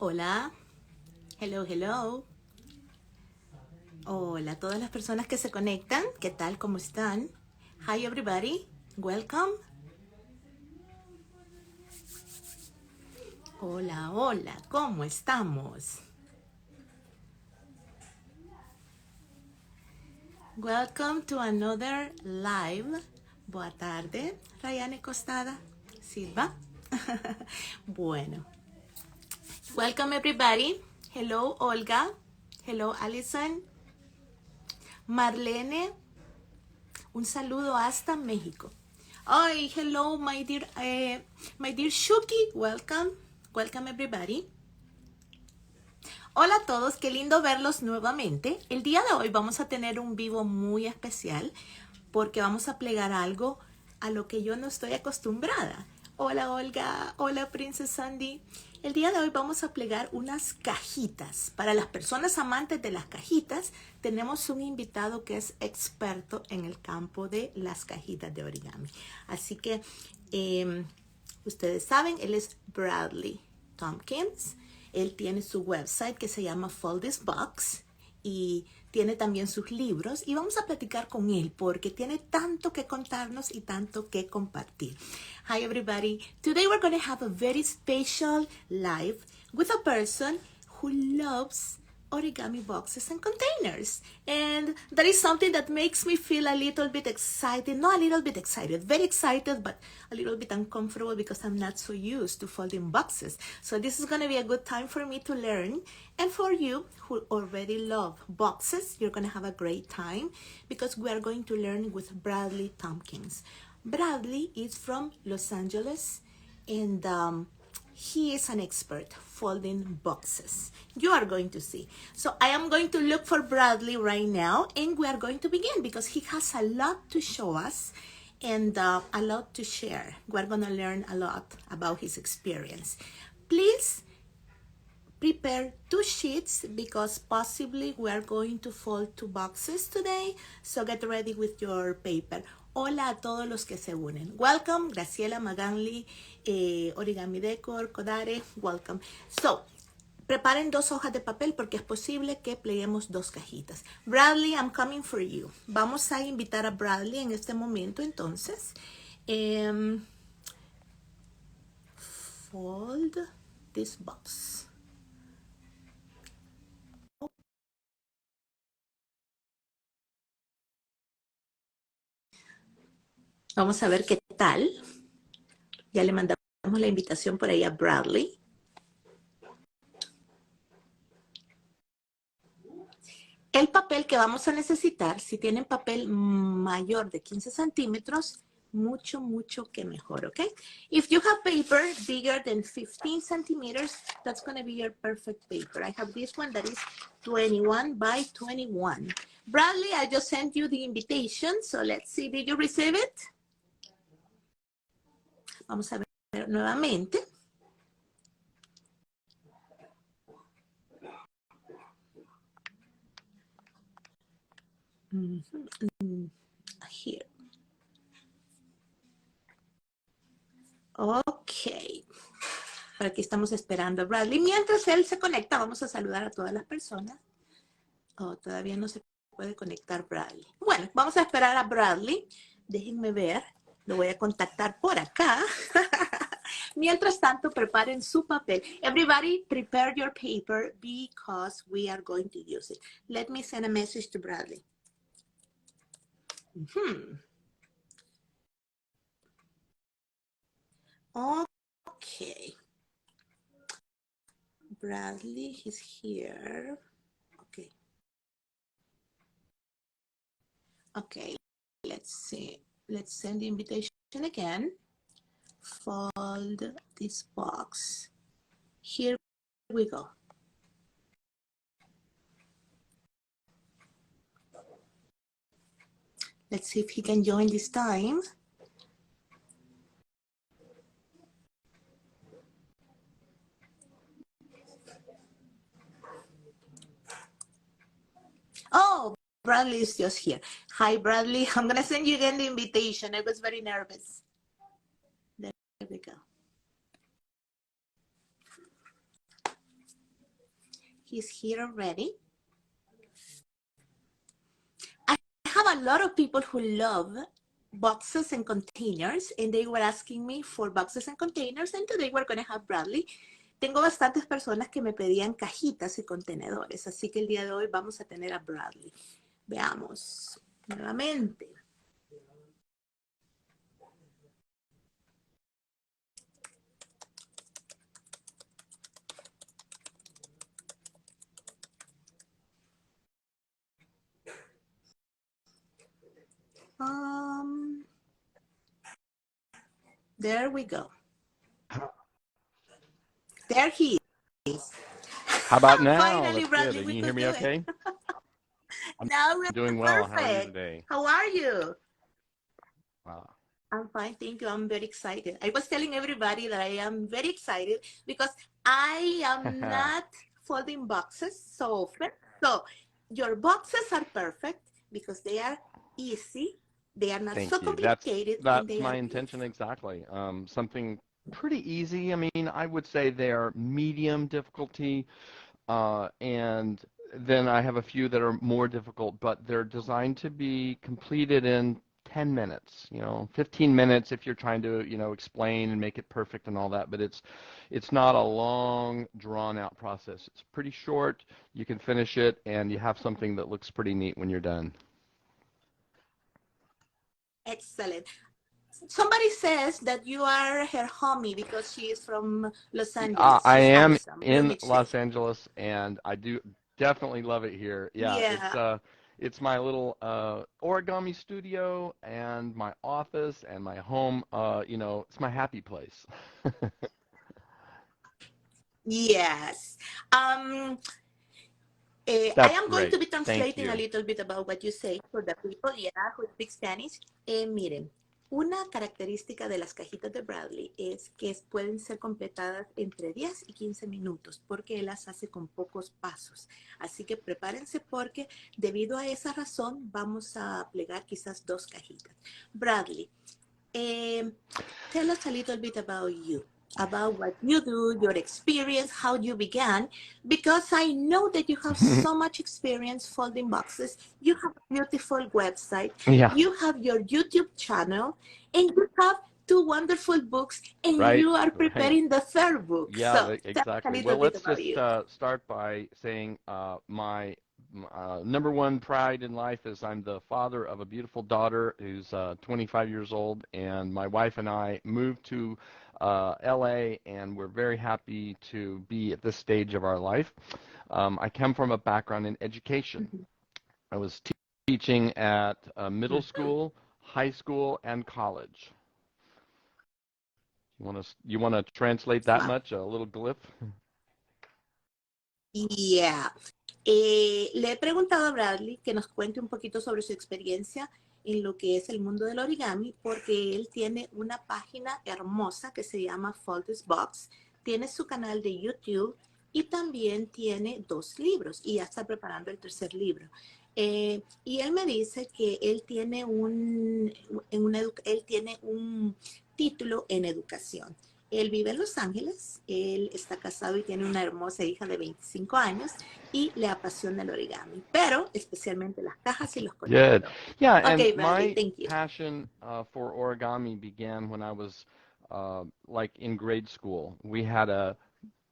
Hola, hello, hello. Hola a todas las personas que se conectan. ¿Qué tal? ¿Cómo están? Hi everybody, welcome. Hola, hola, ¿cómo estamos? Welcome to another live. Boa tarde, Rayane Costada, Silva. Bueno, welcome everybody. Hello, Olga. Hello, Alison. Marlene, un saludo hasta México. Ay, hello, my dear Shuki. Welcome everybody. Hola a todos, qué lindo verlos nuevamente. El día de hoy vamos a tener un vivo muy especial porque vamos a plegar algo a lo que yo no estoy acostumbrada. Hola Olga, hola Princess Sandy. El día de hoy vamos a plegar unas cajitas. Para las personas amantes de las cajitas, tenemos un invitado que es experto en el campo de las cajitas de origami. Así que ustedes saben, él es Bradley Tompkins. Él tiene su website que se llama Fold This Box y tiene también sus libros y vamos a platicar con él porque tiene tanto que contarnos y tanto que compartir. Hi everybody, today we're going to have a very special live with a person who loves origami boxes and containers, and that is something that makes me feel a little bit excited, not a little bit excited, very excited, but a little bit uncomfortable because I'm not so used to folding boxes. So this is going to be a good time for me to learn, and for you who already love boxes, you're going to have a great time because we are going to learn with Bradley Tompkins. Bradley is from Los Angeles, and he is an expert folding boxes. You are going to see. So I am going to look for Bradley right now and we are going to begin because he has a lot to show us and a lot to share. We're going to learn a lot about his experience. Please prepare 2 sheets because possibly we are going to fold 2 boxes today. So get ready with your paper. Hola a todos los que se unen. Welcome, Graciela, Maganli, Origami Decor, Kodare, welcome. So, preparen 2 hojas de papel porque es posible que pleguemos 2 cajitas. Bradley, I'm coming for you. Vamos a invitar a Bradley en este momento, entonces. Fold this box. Vamos a ver qué tal. Ya le mandamos la invitación por ahí a Bradley. El papel que vamos a necesitar, si tienen papel mayor de 15 centímetros, mucho, mucho que mejor, ¿ok? If you have paper bigger than 15 centimeters, that's going to be your perfect paper. I have this one that is 21 by 21. Bradley, I just sent you the invitation, so let's see, did you receive it? Vamos a ver nuevamente. Here. Ok. Por aquí estamos esperando a Bradley. Mientras él se conecta, vamos a saludar a todas las personas. Oh, todavía no se puede conectar Bradley. Bueno, vamos a esperar a Bradley. Déjenme ver. Lo voy a contactar por acá. Mientras tanto, preparen su papel. Everybody, prepare your paper because we are going to use it. Let me send a message to Bradley. Okay. Bradley is here. Okay. Okay, let's see. Let's send the invitation again. Fold this box. Here we go. Let's see if he can join this time. Oh, Bradley is just here. Hi, Bradley. I'm going to send you again the invitation. I was very nervous. There we go. he's here already. I have a lot of people who love boxes and containers, and they were asking me for boxes and containers, and today we're going to have Bradley. Tengo bastantes personas que me pedían cajitas y contenedores, así que el día de hoy vamos a tener a Bradley. Veamos nuevamente. There we go. There he is. How about now? Finally, That's Bradley, good. we Can you hear could me do okay? it. Now we're Doing well. perfect. How are you today? How are you? Wow. I'm fine, thank you. I'm very excited. I was telling everybody that I am very excited because I am not folding boxes so often. So your boxes are perfect because they are easy. They are not so complicated. That's my intention exactly. Something pretty easy. I mean, I would say they are medium difficulty, and then I have a few that are more difficult, but they're designed to be completed in 10 minutes, 15 minutes if you're trying to, explain and make it perfect and all that, but it's not a long, drawn-out process. It's pretty short. You can finish it, and you have something that looks pretty neat when you're done. Excellent. Somebody says that you are her homie because she is from Los Angeles. I She's am awesome. in Los Angeles, and I do definitely love it here. Yeah. It's my little origami studio and my office and my home. It's my happy place. Yes. I am going to be translating a little bit about what you say for the people who speak Spanish. Miren, una característica de las cajitas de Bradley es que pueden ser completadas entre 10 y 15 minutos porque él las hace con pocos pasos. Así que prepárense porque debido a esa razón vamos a plegar quizás 2 cajitas. Bradley, tell us a little bit about you. About what you do, your experience, how you began, because I know that you have so much experience folding boxes. You have a beautiful website. Yeah. You have your YouTube channel, and you have 2 wonderful books, and you are preparing the 3rd book. Yeah, so exactly. Well, let's just start by saying my number one pride in life is I'm the father of a beautiful daughter who's 25 years old, and my wife and I moved to LA, and we're very happy to be at this stage of our life. I come from a background in education. I was teaching at middle school, high school, and college. You want to translate that much? A little glyph? Yeah. Le he preguntado a Bradley que nos cuente un poquito sobre su experiencia en lo que es el mundo del origami, porque él tiene una página hermosa que se llama Fold This Box, tiene su canal de YouTube y también tiene 2 libros y ya está preparando el 3er libro. Y él me dice que él tiene un título en educación. Él vive en Los Ángeles, él está casado y tiene una hermosa hija de 25 años y le apasiona el origami, pero especialmente las cajas y los contenedores. Good. Yeah, okay, and Bradley, my passion for origami began when I was like in grade school. We had a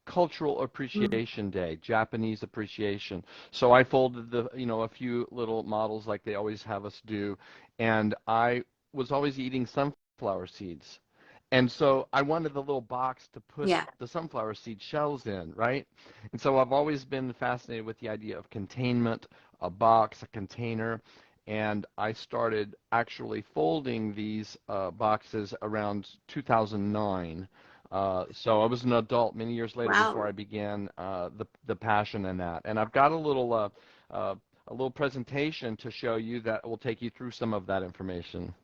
cultural appreciation day, Japanese appreciation. So I folded a few little models like they always have us do, and I was always eating sunflower seeds. And so I wanted the little box to put the sunflower seed shells in, right? And so I've always been fascinated with the idea of containment, a box, a container, and I started actually folding these boxes around 2009. So I was an adult many years later before I began the passion in that. And I've got a little presentation to show you that will take you through some of that information.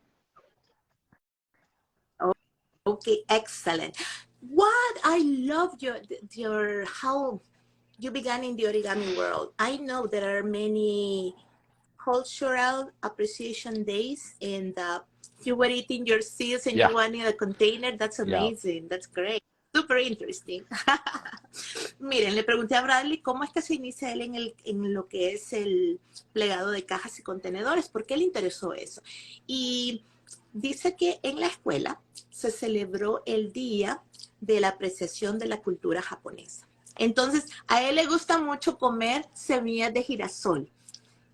Okay, excellent. What I love your how you began in the origami world. I know there are many cultural appreciation days, and you were eating your seeds and you wanted a container. That's amazing. That's great. Super interesting. Miren, le pregunté a Bradley cómo es que se inicia él en lo que es el plegado de cajas y contenedores, ¿por qué le interesó eso? Y dice que en la escuela se celebró el Día de la Apreciación de la Cultura Japonesa. Entonces, a él le gusta mucho comer semillas de girasol.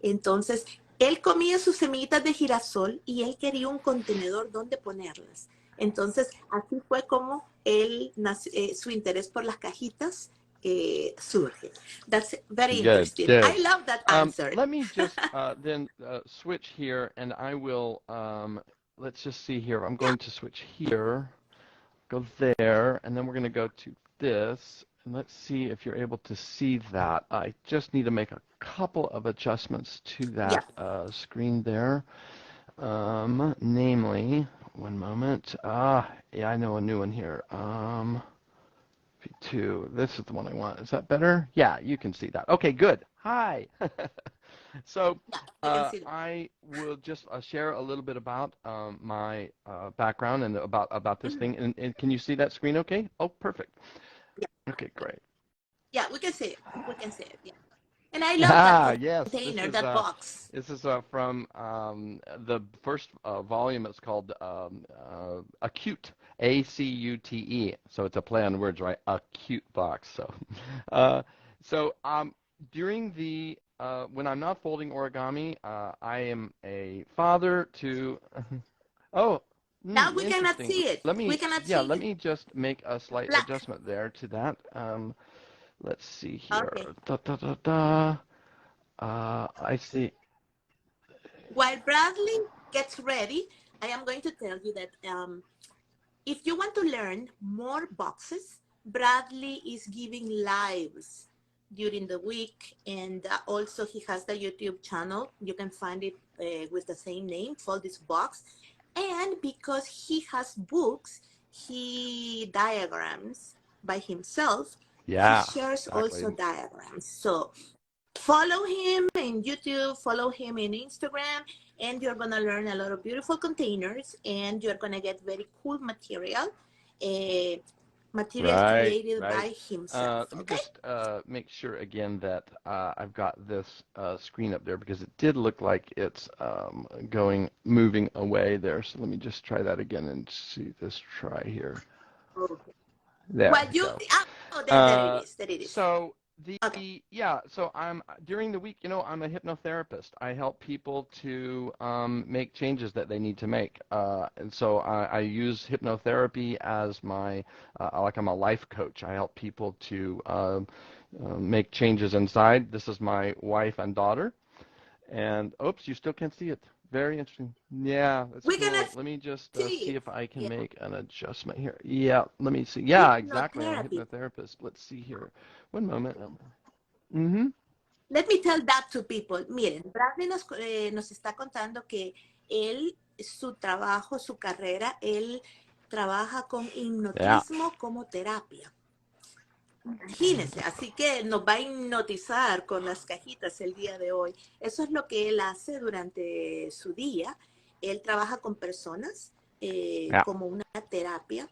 Entonces, él comía sus semillitas de girasol y él quería un contenedor donde ponerlas. Entonces, así fue como su interés por las cajitas surge. That's very Good, interesting. good. I love that answer. Let me just then switch here, and I will, let's just see here. I'm Yeah. going to switch here, go there, and then we're going to go to this. And let's see if you're able to see that. I just need to make a couple of adjustments to Yeah. that screen there. Namely, one moment. Yeah, I know a new one here. P2. This is the one I want. Is that better? Yeah, you can see that. Okay, good. Hi. So Yeah, we can see that. I will just share a little bit about my background and about this Mhm. thing. And can you see that screen okay? Oh, perfect. Yeah. Okay, great. Yeah, we can see it. We can see it. Yeah. And I love that Ah, yes. container, that box. This is from the first volume. It's called Acute, A-C-U-T-E. So it's a play on words, right? Acute box. So, uh, during the when I'm not folding origami, I am a father to. Oh, Now we cannot interesting. see it. We cannot see Let it. me just make a slight Black. adjustment there to that. Let's see here. Okay. Da, da, da, da. I see. While Bradley gets ready, I am going to tell you that if you want to learn more boxes, Bradley is giving lives during the week, and also he has the YouTube channel. You can find it with the same name, Fold This Box. And because he has books, he diagrams by himself. He Yeah, shares exactly. also diagrams. So follow him in YouTube, follow him in Instagram, and you're gonna learn a lot of beautiful containers, and you're gonna get very cool material, uh, material Right, created right. by himself. Let me Okay. just make sure again that I've got this screen up there because it did look like it's moving away there. So let me just try that again and see this try here. Okay. There Well, we you go. there it Uh, is. There it is. so Okay. so I'm during the week, I'm a hypnotherapist. I help people to make changes that they need to make. And so I use hypnotherapy as my, like I'm a life coach. I help people to make changes inside. This is my wife and daughter. And oops, you still can't see it. Very interesting. Yeah, that's We're gonna cool. Let me just see see it. if I can Yeah. make an adjustment here. Yeah, let me see. Yeah, exactly. I'm a Hypnotherapy. hypnotherapist. Let's see here. One moment. Mm-hmm. Let me tell that to people. Miren, Bradley nos está contando que él, su trabajo, su carrera, él trabaja con Yeah. hipnotismo como terapia. Imagínense, así que nos va a hipnotizar con las cajitas el día de hoy. Eso es lo que él hace durante su día. Él trabaja con personas Yeah. como una terapia.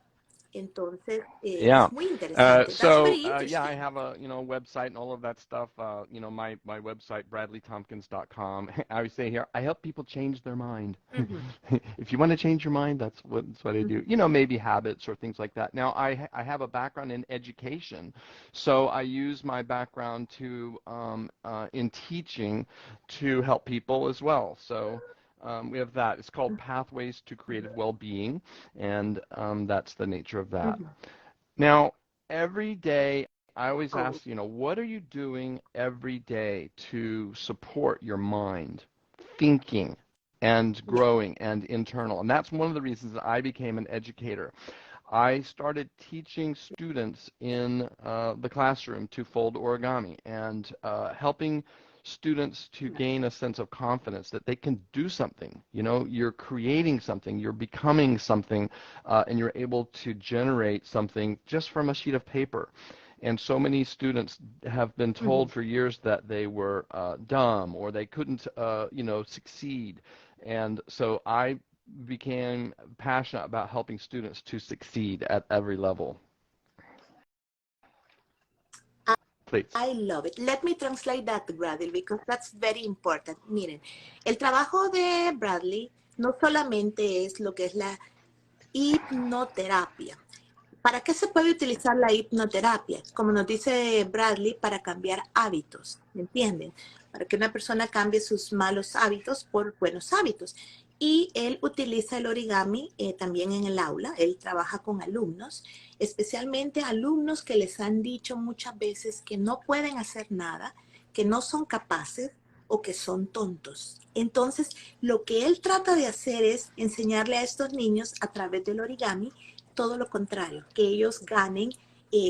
Entonces, Yeah. es muy interesante. That's very Yeah, I interesting. have a website and all of that stuff. My website bradleytompkins.com. I always say here, I help people change their mind. Ujú, If you want to change your mind, that's what I do. ujú. Maybe habits or things like that. Now, I have a background in education, so I use my background to in teaching to help people as well. So we have that. It's called Pathways to Creative Well-Being, and that's the nature of that. Ujú. Now, every day, I always Oh, ask, what are you doing every day to support your mind, thinking, and yeah. growing and internal? And that's one of the reasons that I became an educator. I started teaching students in the classroom to fold origami and helping students to gain a sense of confidence that they can do something. You're creating something, you're becoming something, and you're able to generate something just from a sheet of paper. And so many students have been Ujú. told for years that they were dumb or they couldn't, succeed. And so I became passionate about helping students to succeed at every level. please. I love it. Let me translate that, Bradley, because that's very important. Miren, el trabajo de Bradley no solamente es lo que es la hipnoterapia. ¿Para qué se puede utilizar la hipnoterapia? Como nos dice Bradley, para cambiar hábitos, ¿me entienden? Para que una persona cambie sus malos hábitos por buenos hábitos. Y él utiliza el origami también en el aula. Él trabaja con alumnos, especialmente alumnos que les han dicho muchas veces que no pueden hacer nada, que no son capaces o que son tontos. Entonces, lo que él trata de hacer es enseñarle a estos niños a través del origami todo lo contrario, que ellos ganen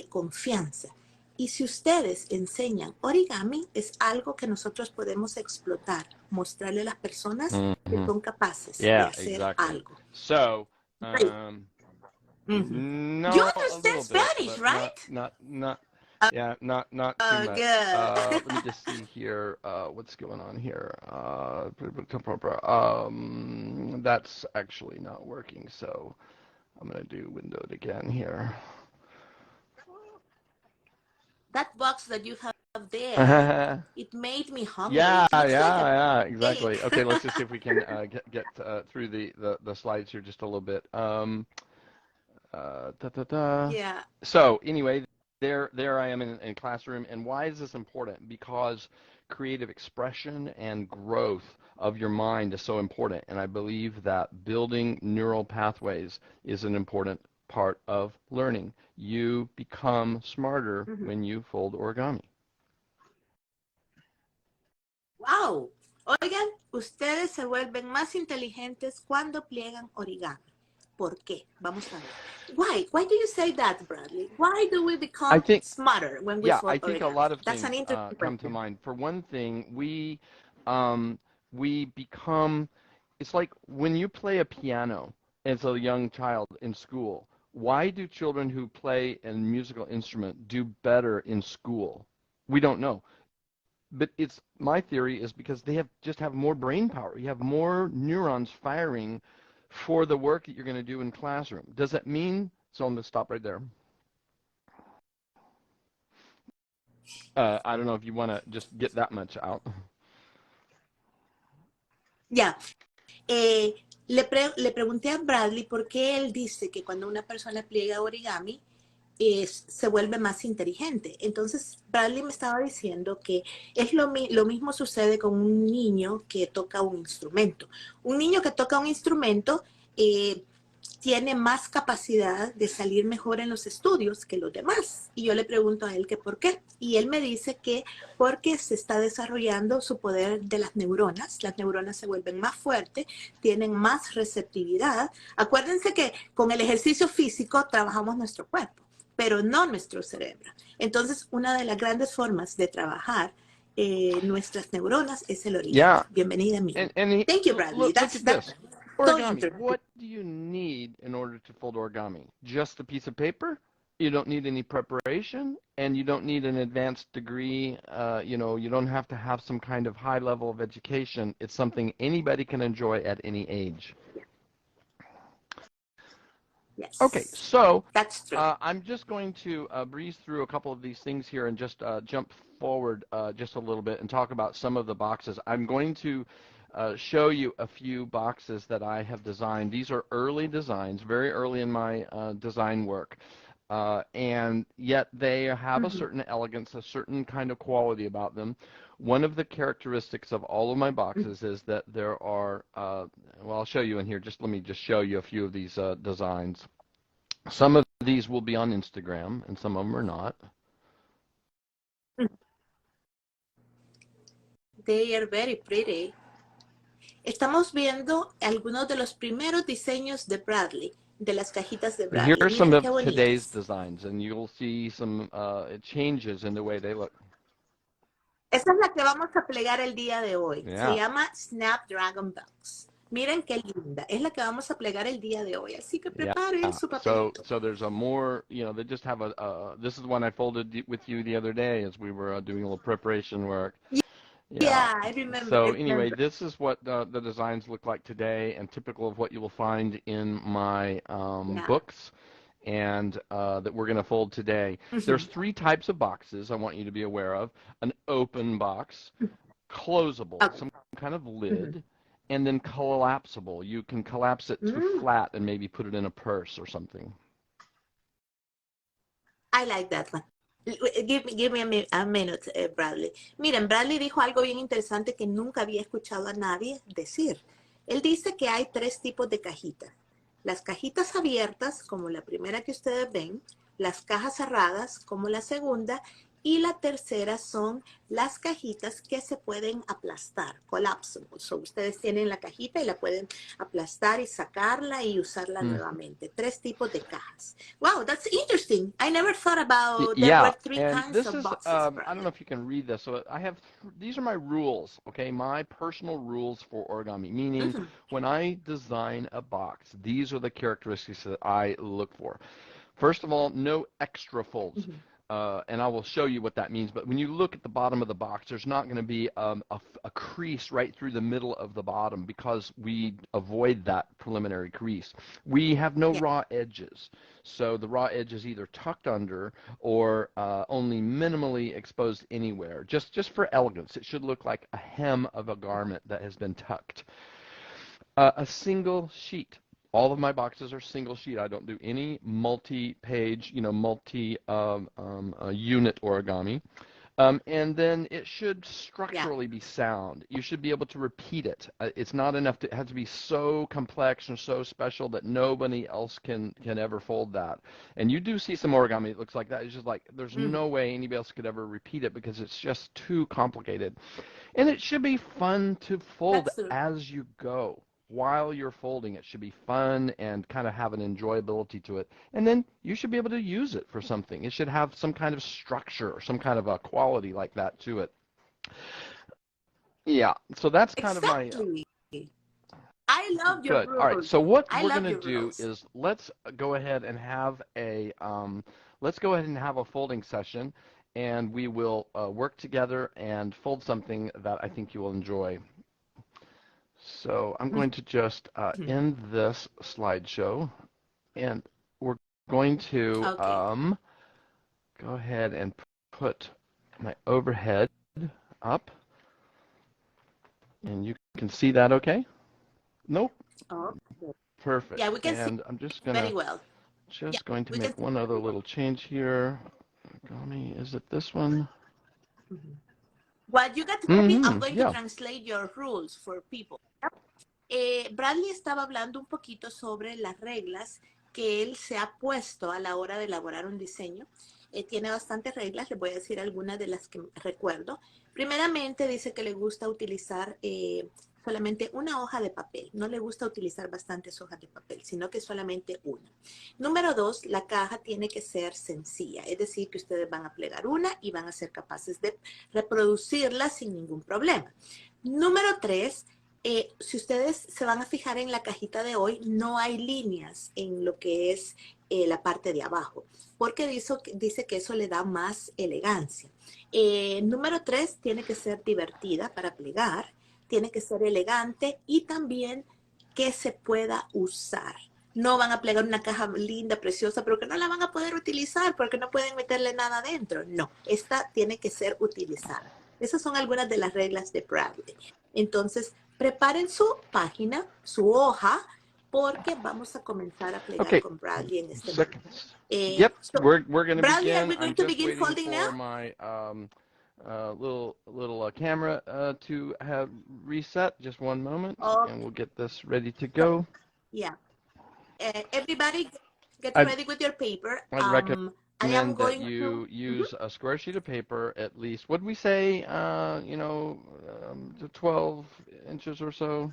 confianza. Y si ustedes enseñan origami, es algo que nosotros podemos explotar, mostrarle a las personas que Mm-hmm. son capaces de Yeah, hacer exactly. algo. So, Right. You no, a understand little bit, Spanish, but right? yeah, not too Oh, much. good. Let me just see here, what's going on here. That's actually not working, so I'm gonna do windowed again here. That box that you have there, Yeah, it made me hungry. yeah, It looks like a yeah, cake. exactly. Okay, let's just see if we can get through the slides here just a little bit. Da, da, da. Yeah. So anyway, there I am in classroom. And why is this important? Because creative expression and growth of your mind is so important. And I believe that building neural pathways is an important part of learning. You become smarter Mm-hmm. when you fold origami. Wow. Oigan, ustedes se vuelven más inteligentes cuando pliegan origami. ¿Por qué? Vamos a ver. Why? Why do you say that, Bradley? Why do we I become think smarter when we Yeah, I fold think a origami? lot of That's an things interesting come to question. mind. For one thing, um, we become. It's like when you play a piano as a young child in school. Why do children who play a musical instrument do better in school? We don't know, but it's my theory is because they have more brain power. You have more neurons firing for the work that you're going to do in classroom. Does that mean? So I'm going to stop right there. I don't know if you want to just get that much out. Ya. Le pregunté a Bradley por qué él dice que cuando una persona pliega origami se vuelve más inteligente. Entonces, Bradley me estaba diciendo que es lo mismo sucede con un niño que toca un instrumento. Un niño que toca un instrumento tiene más capacidad de salir mejor en los estudios que los demás. Y yo le pregunto a él que por qué. Y él me dice que porque se está desarrollando su poder de las neuronas se vuelven más fuertes, tienen más receptividad. Acuérdense que con el ejercicio físico trabajamos nuestro cuerpo, pero no nuestro cerebro. Entonces, una de las grandes formas de trabajar nuestras neuronas es el origami. Yeah, Bienvenida, amigo. and Thank you, Bradley. look at That's this. so Origami. interesting. What do you need in order to fold origami? Just a piece of paper? You don't need any preparation, and you don't need an advanced degree. You don't have to have some kind of high level of education. It's something anybody can enjoy at any age. Okay, Yes, so that's true. I'm just going to breeze through a couple of these things here and just jump forward just a little bit and talk about some of the boxes. I'm going to show you a few boxes that I have designed. These are early designs, very early in my design work. And yet they have a certain elegance, a certain kind of quality about them. One of the characteristics of all of my boxes is that there are, well, I'll show you in here. Let me just show you a few of these designs. Some of these will be on Instagram, and some of them are not. They are very pretty. Estamos viendo algunos de los primeros diseños de Bradley, de las cajitas de Here Bradley. are some Miren qué of today's bonitas. designs, and you'll see some changes in the way they look. Esta es la que vamos a plegar el día de hoy. Se Yeah. llama Snapdragon Box. Miren qué linda. Es la que vamos a plegar el día de hoy. Así que Yeah. preparen su papelito. So there's a more, they just have this is the one I folded with you the other day as we were doing a little preparation work. Yeah, I remember. So anyway, this is what the designs look like today, and typical of what you will find in my books. and that we're going to fold today. There's three types of boxes I want you to be aware of: an open box, closable, Okay. some kind of lid, and then collapsible. You can collapse it to flat and maybe put it in a purse or something. I like that one. Give me a minute, Bradley. Miren, Bradley dijo algo bien interesante que nunca había escuchado a nadie decir. Él dice que hay tres tipos de cajitas. Las cajitas abiertas, como la primera que ustedes ven, las cajas cerradas, como la segunda, y la tercera son las cajitas que se pueden aplastar, collapsible. So, ustedes tienen la cajita y la pueden aplastar y sacarla y usarla nuevamente. Tres tipos de cajas. Wow, that's interesting. I never thought about there were Yeah, three and kinds this of is, boxes, I don't know Bradley. if you can read this. So I have, these are my rules, okay? My personal rules for origami, meaning when I design a box, these are the characteristics that I look for. First of all, no extra folds. And I will show you what that means. But when you look at the bottom of the box, there's not going to be a crease right through the middle of the bottom because we avoid that preliminary crease. We have no raw edges. So the raw edge is either tucked under or only minimally exposed anywhere. Just for elegance, it should look like a hem of a garment that has been tucked. A single sheet. All of my boxes are single sheet. I don't do any multi-page, multi-unit origami. And then it should structurally be sound. You should be able to repeat it. It's not enough to, it has to be so complex and so special that nobody else can ever fold that. And you do see some origami that looks like that. It's just like there's no way anybody else could ever repeat it because it's just too complicated. And it should be fun to fold That's true. as you go. While you're folding, it should be fun and kind of have an enjoyability to it. And then you should be able to use it for something. It should have some kind of structure or some kind of a quality like that to it. Yeah, so that's kind of my... Exactly. I love your Good. All right, rules. so what I we're love going to your do rules. is let's go ahead and have a folding session, and we will work together and fold something that I think you will enjoy. So I'm going to just end this slideshow, and we're going to Okay. go ahead and put my overhead up, and you can see that okay? Nope. Oh, Perfect. yeah, we can see And I'm just very gonna well. Yeah, going to we can make see one other very well. little change here. Origami, is it this one? While you get ready, I'm going to Yeah. translate your rules for people. Bradley estaba hablando un poquito sobre las reglas que él se ha puesto a la hora de elaborar un diseño. Tiene bastantes reglas, les voy a decir algunas de las que recuerdo. Primeramente dice que le gusta utilizar solamente una hoja de papel. No le gusta utilizar bastantes hojas de papel, sino que solamente una. Número 2, la caja tiene que ser sencilla, es decir, que ustedes van a plegar una y van a ser capaces de reproducirla sin ningún problema. Número 3, si ustedes se van a fijar en la cajita de hoy, no hay líneas en lo que es la parte de abajo, porque dice que eso le da más elegancia. Número 3, tiene que ser divertida para plegar, tiene que ser elegante y también que se pueda usar. No van a plegar una caja linda, preciosa, pero que no la van a poder utilizar porque no pueden meterle nada adentro. No, esta tiene que ser utilizada. Esas son algunas de las reglas de Bradley. Entonces, preparen su página, su hoja, porque vamos a comenzar a plegar Okay. con Bradley en este momento. Seconds. Yep. So, We're going to Bradley, are begin. we going I'm to just begin waiting folding now? for my little camera to have reset. Just one moment, and we'll get this ready to go. Yeah. Everybody get I'd, ready with your paper. I'd I am recommend that going you to... use a square sheet of paper at least. What did we say? To 12 inches or so.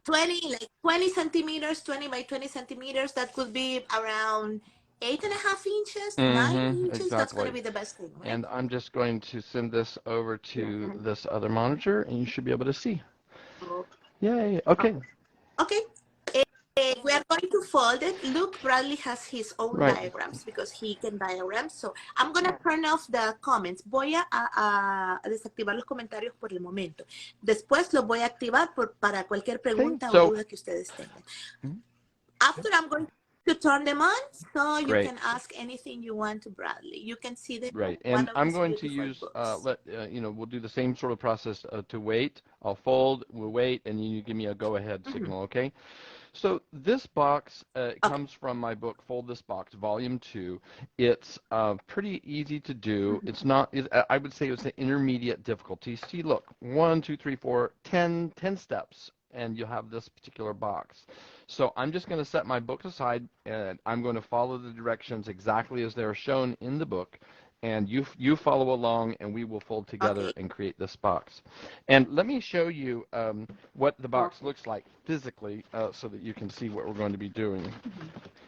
20 centimeters, 20 by 20 centimeters. That could be around 8.5 inches, 9 inches. That's going to Exactly. be the best thing, right? And I'm just going to send this over to this other monitor, and you should be able to see. Yay. Okay. Okay. We are going to fold it. Look, Bradley has his own diagrams because he can diagram. So I'm going to turn off the comments. Voy a desactivar los comentarios por el momento. Después los voy a activar para cualquier pregunta o duda que ustedes tengan. After I'm going to turn them on, so you Great. can ask anything you want to Bradley. You can see them Right, in one and of I'm his going to beautiful use, books. we'll do the same sort of process to wait. I'll fold, we'll wait, and you give me a go-ahead signal, okay? So this box Okay. comes from my book, Fold This Box, Volume 2. It's pretty easy to do. It's not, I would say it's an intermediate difficulty. See, look, 1, 2, 3, 4, 10 steps, and you have this particular box. So I'm just going to set my book aside, and I'm going to follow the directions exactly as they're shown in the book. And you follow along, and we will fold together Okay. and create this box. And let me show you what the box Okay. looks like physically so that you can see what we're going to be doing.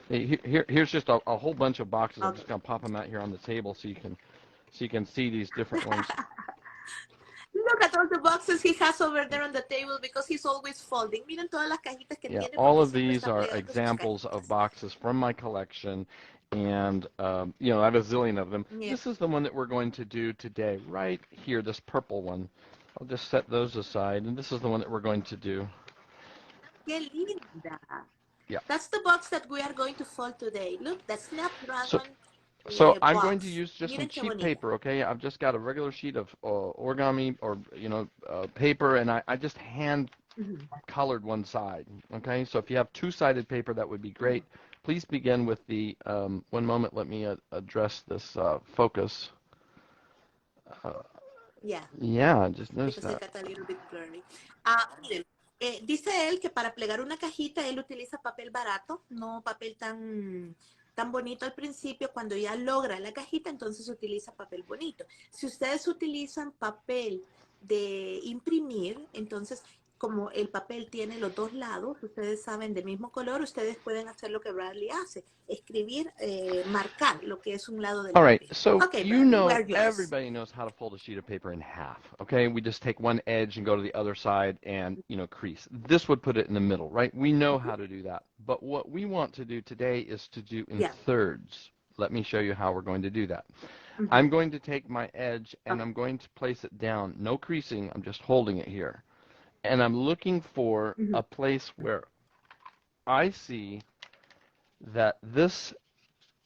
Here's just a whole bunch of boxes. I'm Okay. just going to pop them out here on the table so you can see these different ones. Look at all the boxes he has over there on the table because he's always folding. Miren todas las cajitas que Yeah, tiene all porque of siempre these está are plegando sus examples of cajitas. boxes from my collection, and I have a zillion of them. Yeah. This is the one that we're going to do today, right here, this purple one. I'll just set those aside, and this is the one that we're going to do. Qué linda. Yeah. That's the box that we are going to fold today. Look, the So, Snapdragon so I'm going to box. use just some Miren qué cheap bonita. paper, okay? I've just got a regular sheet of origami or, paper, and I just hand colored one side, okay? So if you have two-sided paper, that would be great. Please begin with the, one moment, let me address this focus. Yeah. Yeah, just notice Because it that. got a little bit blurry. Miren, dice él que para plegar una cajita él utiliza papel barato, no papel tan bonito al principio. Cuando ya logra la cajita, entonces utiliza papel bonito. Si ustedes utilizan papel de imprimir, entonces como el papel tiene los dos lados, ustedes saben del mismo color, ustedes pueden hacer lo que Bradley hace, escribir, marcar lo que es un lado del All right, papel. so Okay, Bradley, we're yours. everybody knows how to fold a sheet of paper in half, okay? We just take one edge and go to the other side and, crease. This would put it in the middle, right? We know how to do that. But what we want to do today is to do in Yeah. thirds. Let me show you how we're going to do that. I'm going to take my edge and I'm going to place it down. No creasing, I'm just holding it here. And I'm looking for a place where I see that this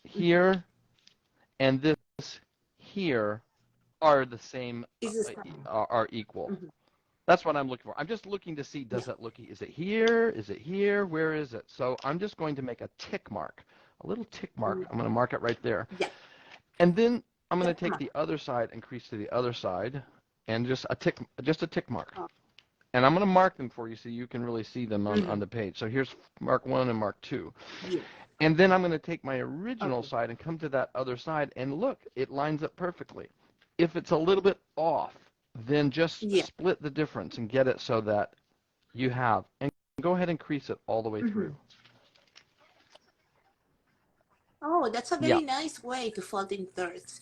here and this here are the same, are equal. That's what I'm looking for. I'm just looking to see, does it look, is it here? Is it here? Where is it? So I'm just going to make a tick mark, a little tick mark. I'm going to mark it right there. Yeah. And then I'm going to take the other side and crease to the other side and just a tick mark. And I'm going to mark them for you so you can really see them on the page. So here's mark 1 and mark 2. Yeah. And then I'm going to take my original side and come to that other side, and look, it lines up perfectly. If it's a little bit off, then just split the difference and get it so that you have, and go ahead and crease it all the way through. Oh, that's a very nice way to fold in thirds.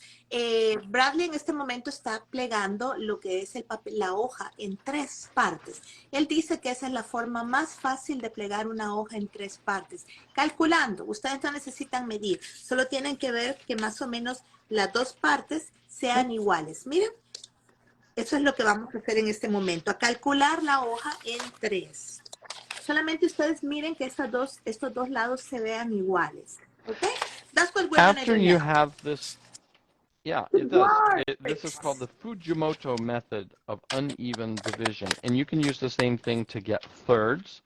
Bradley en este momento está plegando lo que es el papel, la hoja en 3 partes. Él dice que esa es la forma más fácil de plegar una hoja en 3 partes. Calculando, ustedes no necesitan medir, solo tienen que ver que más o menos las 2 partes sean iguales. Miren, eso es lo que vamos a hacer en este momento, a calcular la hoja en 3. Solamente ustedes miren que estos dos lados se vean iguales. Okay? That's what we're going to do After you now. have this, yeah, it does. This is called the Fujimoto method of uneven division, and you can use the same thing to get thirds.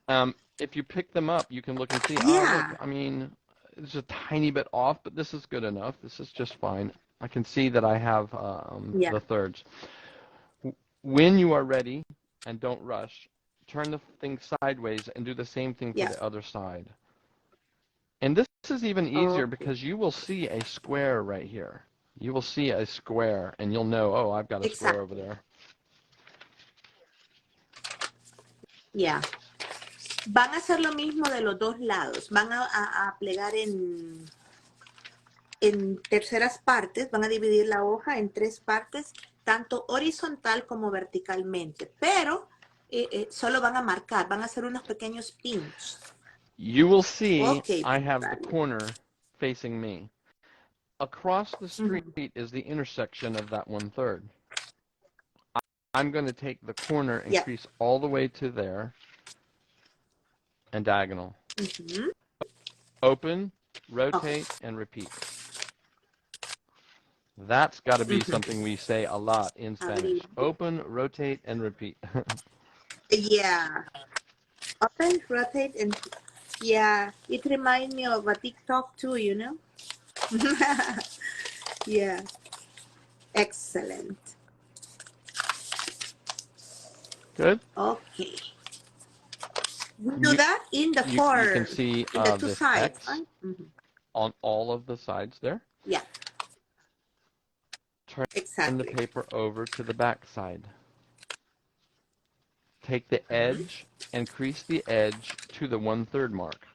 If you pick them up, you can look and see, oh, look, I mean, it's a tiny bit off, but this is good enough. This is just fine. I can see that I have the thirds. When you are ready, and don't rush, turn the thing sideways and do the same thing for the other side. And this is even easier because you will see a square right here. You will see a square, and you'll know, oh, I've got a square over there. Yeah. Van a hacer lo mismo de los dos lados. Van a plegar en terceras partes. Van a dividir la hoja en 3 partes, tanto horizontal como verticalmente. Pero solo van a marcar, van a hacer unos pequeños pinch. You will see I have the corner facing me. Across the street is the intersection of that 1/3. I'm going to take the corner and crease all the way to there and diagonal. Open, rotate, Okay. and repeat. That's got to be something we say a lot in Spanish. Abrir. Open, rotate, and repeat. Yeah. Open, rotate, and yeah. It reminds me of a TikTok too, you know? Yeah. Excellent. Good. Okay. We do that in the You can see in the two this sides, X right? on all of the sides there. Yeah, Turn the exactly. paper over to the back side. Take the edge and crease the edge to the 1/3 mark.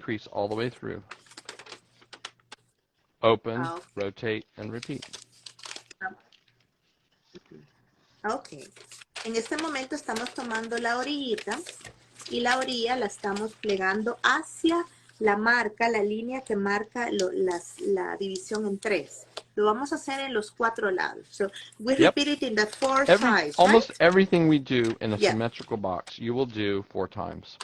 Crease all the way through. Open, Okay. rotate, and repeat. Ok. En este momento estamos tomando la orillita y la orilla la estamos plegando hacia la marca, la línea que marca la división en tres. Lo vamos a hacer en los 4 lados. So we Yep. repeat it in the 4 sides, Almost right? everything we do in a Yeah. symmetrical box, you will do 4 times.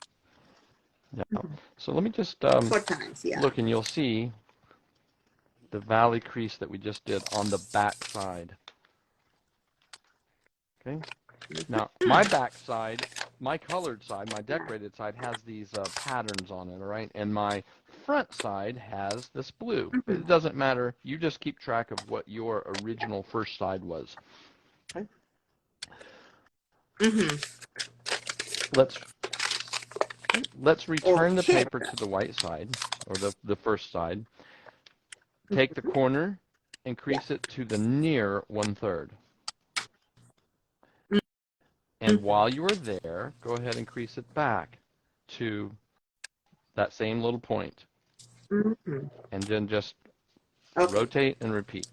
Now, so let me just 4 times, yeah. look, and you'll see the valley crease that we just did on the back side. Okay. Now, my back side, my colored side, my decorated side has these patterns on it, all right? And my front side has this blue. It doesn't matter. You just keep track of what your original first side was. Okay. Let's return the paper to the white side, or the first side. Take the corner and crease it to the near 1/3. And while you are there, go ahead and crease it back to that same little point. And then just rotate and repeat.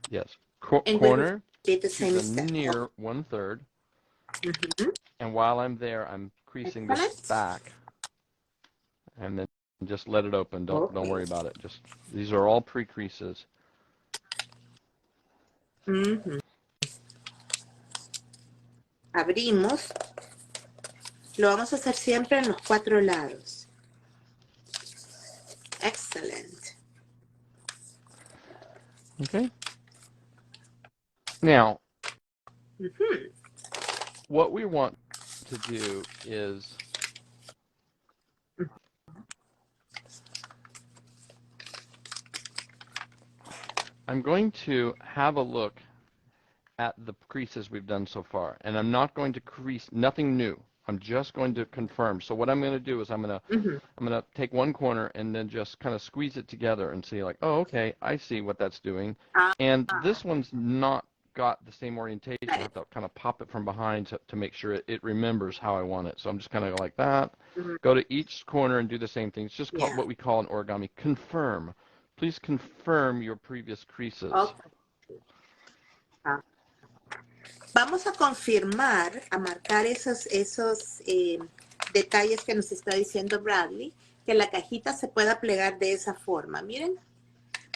Yes. Corner to the near 1/3. And while I'm there, I'm creasing this back. And then just let it open. Don't worry about it. Just these are all pre-creases. Abrimos. Lo vamos a hacer siempre en los 4 lados. Excellent. Okay. Now, what we want to do is I'm going to have a look at the creases we've done so far, and I'm not going to crease nothing new. I'm just going to confirm. So what I'm going to do is I'm going to take one corner and then just kind of squeeze it together and see, like, oh, okay, I see what that's doing. And this one's not got the same orientation. I have to kind of pop it from behind to make sure it remembers how I want it. So I'm just kind of like that. Go to each corner and do the same thing. It's just called what we call in origami confirm. Please confirm your previous creases. Vamos a confirmar, a marcar esos detalles que nos está diciendo Bradley, que la cajita se pueda plegar de esa forma. Miren,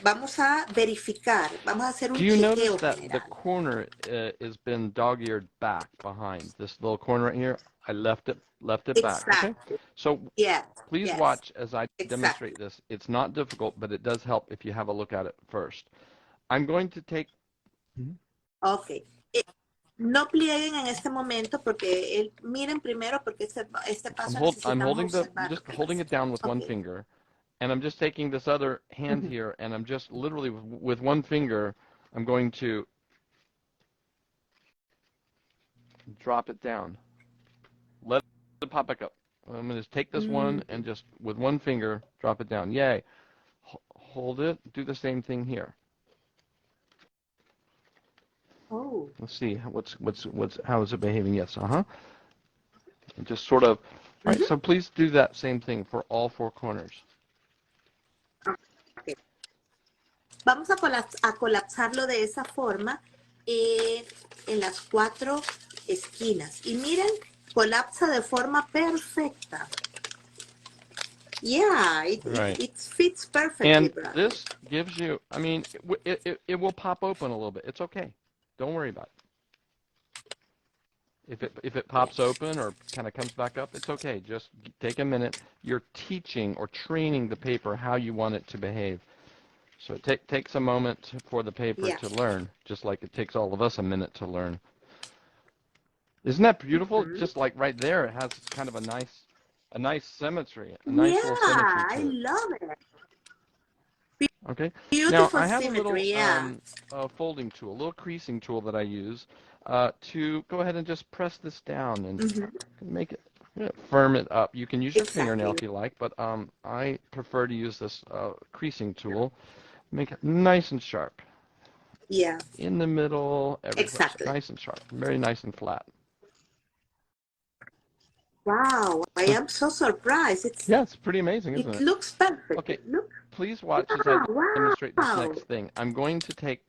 vamos a verificar, vamos a hacer un chequeo general. Do you notice that the corner has been dog-eared back behind this little corner right here? I left it back. Okay. So please watch as I demonstrate this. It's not difficult, but it does help if you have a look at it first. I'm going to take. Okay. No plieguen en este momento porque miren primero porque este paso I'm holding it down with one finger, and I'm just taking this other hand here, and I'm just literally with one finger, I'm going to drop it down. Let it pop back up. I'm going to take this one and just with one finger drop it down. Yay! Hold it. Do the same thing here. Oh. Let's see how is it behaving? Yes, and just sort of. All right, so please do that same thing for all 4 corners. Okay. Vamos a colapsarlo de esa forma en las 4 esquinas. Y miren, colapsa de forma perfecta. Yeah, it fits perfectly. And this gives you, I mean, it will pop open a little bit. It's okay. Don't worry about it. If it pops open or kind of comes back up, it's okay. Just take a minute. You're teaching or training the paper how you want it to behave. So it takes a moment for the paper to learn, just like it takes all of us a minute to learn. Isn't that beautiful? Just like right there, it has kind of a nice symmetry, a nice little symmetry I to it. love it. Okay. Now Beautiful I have a little symmetry, folding tool, a little creasing tool that I use to go ahead and just press this down and make it firm it up. You can use your fingernail if you like, but I prefer to use this creasing tool. Make it nice and sharp. Yeah, In the middle, everywhere. So exactly. nice and sharp, very nice and flat. Wow, I am so surprised. Yeah, it's pretty amazing, isn't It it? looks perfect. Okay, Look. please watch as I Yeah, demonstrate this wow. next thing. I'm going to take,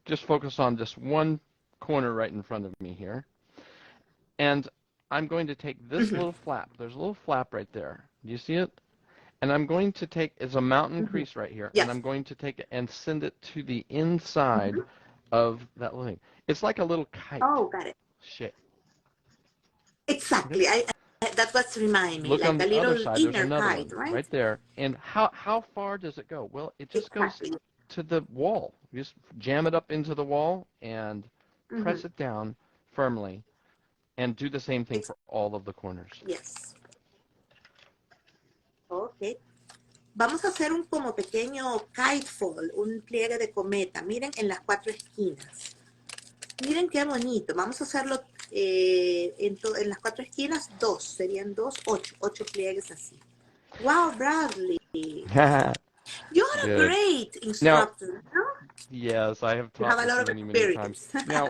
just focus on this one corner right in front of me here. And I'm going to take this little flap. There's a little flap right there. Do you see it? And I'm going to take, it's a mountain crease right here, and Yes. I'm going to take it and send it to the inside of that little thing. It's like a little kite Oh, got it. shape. Exactly. Okay? That was remind me, Look on like a the other little side, there's inner another kite, one right? right there. And how far does it go? Well, it just goes Exactly. to the wall. You just jam it up into the wall and press it down firmly and do the same thing for all of the corners. Yes. Ok. Vamos a hacer un como pequeño kite fall, un pliegue de cometa. Miren en las 4 esquinas. Miren qué bonito. Vamos a hacerlo en las 4 esquinas, 2. Serían 2, 8 pliegues así. Wow, Bradley. You're a Good. great Now, instructor, no? yes, I have You have taught a this lot of many, many times. experience. Now,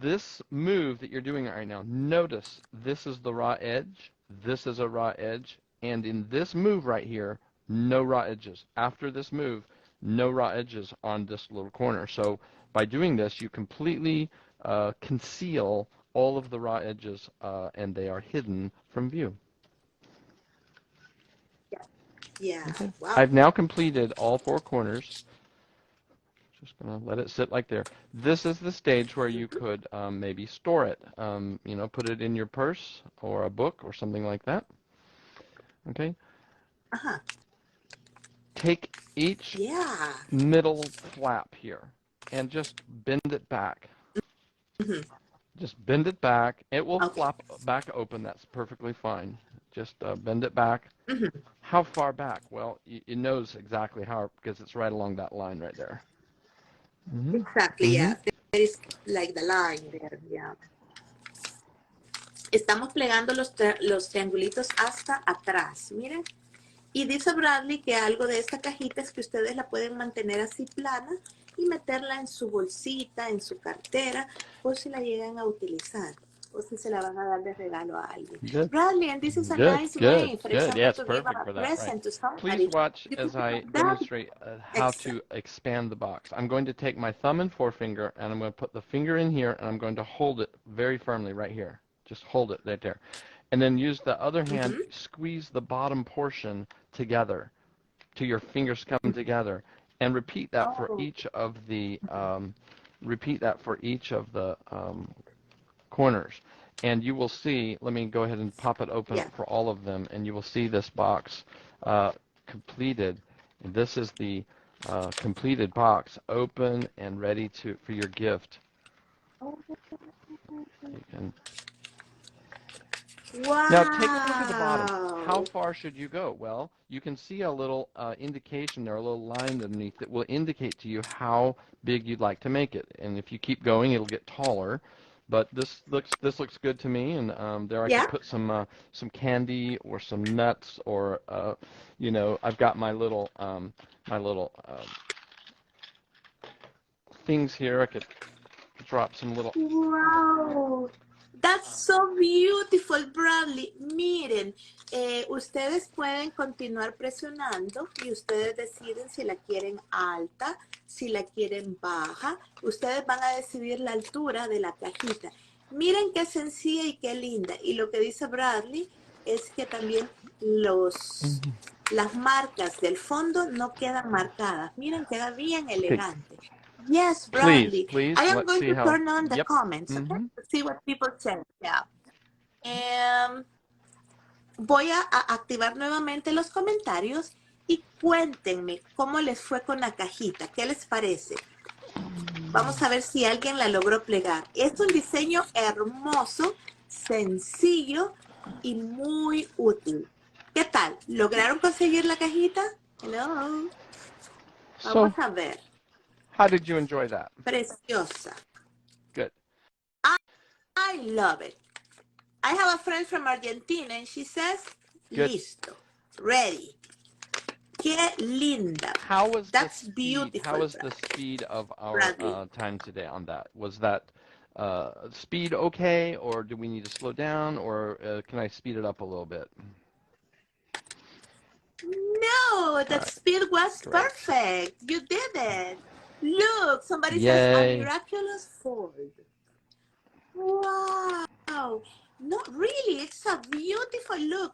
this move that you're doing right now, notice this is the raw edge, this is a raw edge, and in this move right here, no raw edges. After this move, no raw edges on this little corner. So by doing this, you completely conceal all of the raw edges, and they are hidden from view. Yeah, Okay. wow. I've now completed all 4 corners. Just going to let it sit like there. This is the stage where you could maybe store it. You know, put it in your purse or a book or something like that. Okay? Take each middle flap here and just bend it back. Just bend it back. It will flop back open. That's perfectly fine. Just bend it back. How far back? Well, it knows exactly how, because it's right along that line right there. Exactly, yeah. There is like the line there, yeah. Estamos plegando los triangulitos hasta atrás, miren. Y dice Bradley que algo de esta cajita es que ustedes la pueden mantener así plana y meterla en su bolsita, en su cartera, por si la llegan a utilizar, o si se la van a dar de regalo a alguien. Good. Bradley, and this is a Good, nice good, way, for good. example, Yeah, it's to give perfect a for that, right. present to somebody. Please watch You as can I put that. demonstrate how to expand the box. I'm going to take my thumb and forefinger, and I'm going to put the finger in here, and I'm going to hold it very firmly right here. Just hold it right there. And then use the other hand, squeeze the bottom portion together till your fingers come together. And repeat that for each of the, corners. And you will see, let me go ahead and pop it open for all of them, and you will see this box completed. And this is the completed box, open and ready for your gift. You can. Wow. Now take a look at the bottom. How far should you go? Well, you can see a little indication there, a little line underneath that will indicate to you how big you'd like to make it. And if you keep going, it'll get taller. But this looks good to me, and there I could put some candy or some nuts, or you know, I've got my little things here. I could drop some little. Wow. That's so beautiful, Bradley. Miren, ustedes pueden continuar presionando y ustedes deciden si la quieren alta, si la quieren baja. Ustedes van a decidir la altura de la cajita. Miren qué sencilla y qué linda. Y lo que dice Bradley es que también las marcas del fondo no quedan marcadas. Miren, queda bien elegante. Yes, Please, Bradley. please. I am Let's going see to how. turn on the Yep. comments, okay? Mm-hmm. To see what people say. Yeah. Voy a activar nuevamente los comentarios y cuéntenme cómo les fue con la cajita. ¿Qué les parece? Vamos a ver si alguien la logró plegar. Es un diseño hermoso, sencillo y muy útil. ¿Qué tal? ¿Lograron conseguir la cajita? Hello. So, Vamos a ver. how did you enjoy that? Preciosa. Good. I love it. I have a friend from Argentina and she says, Good. listo, ready. Qué linda. How was the That's speed? How beautiful, was the speed of our Bradley. time today on that? Was that speed okay, or do we need to slow down, or can I speed it up a little bit? No, All the right, speed was great. perfect. You did it. Look, somebody says a Yay. miraculous fold. Wow. No, really, it's a beautiful look.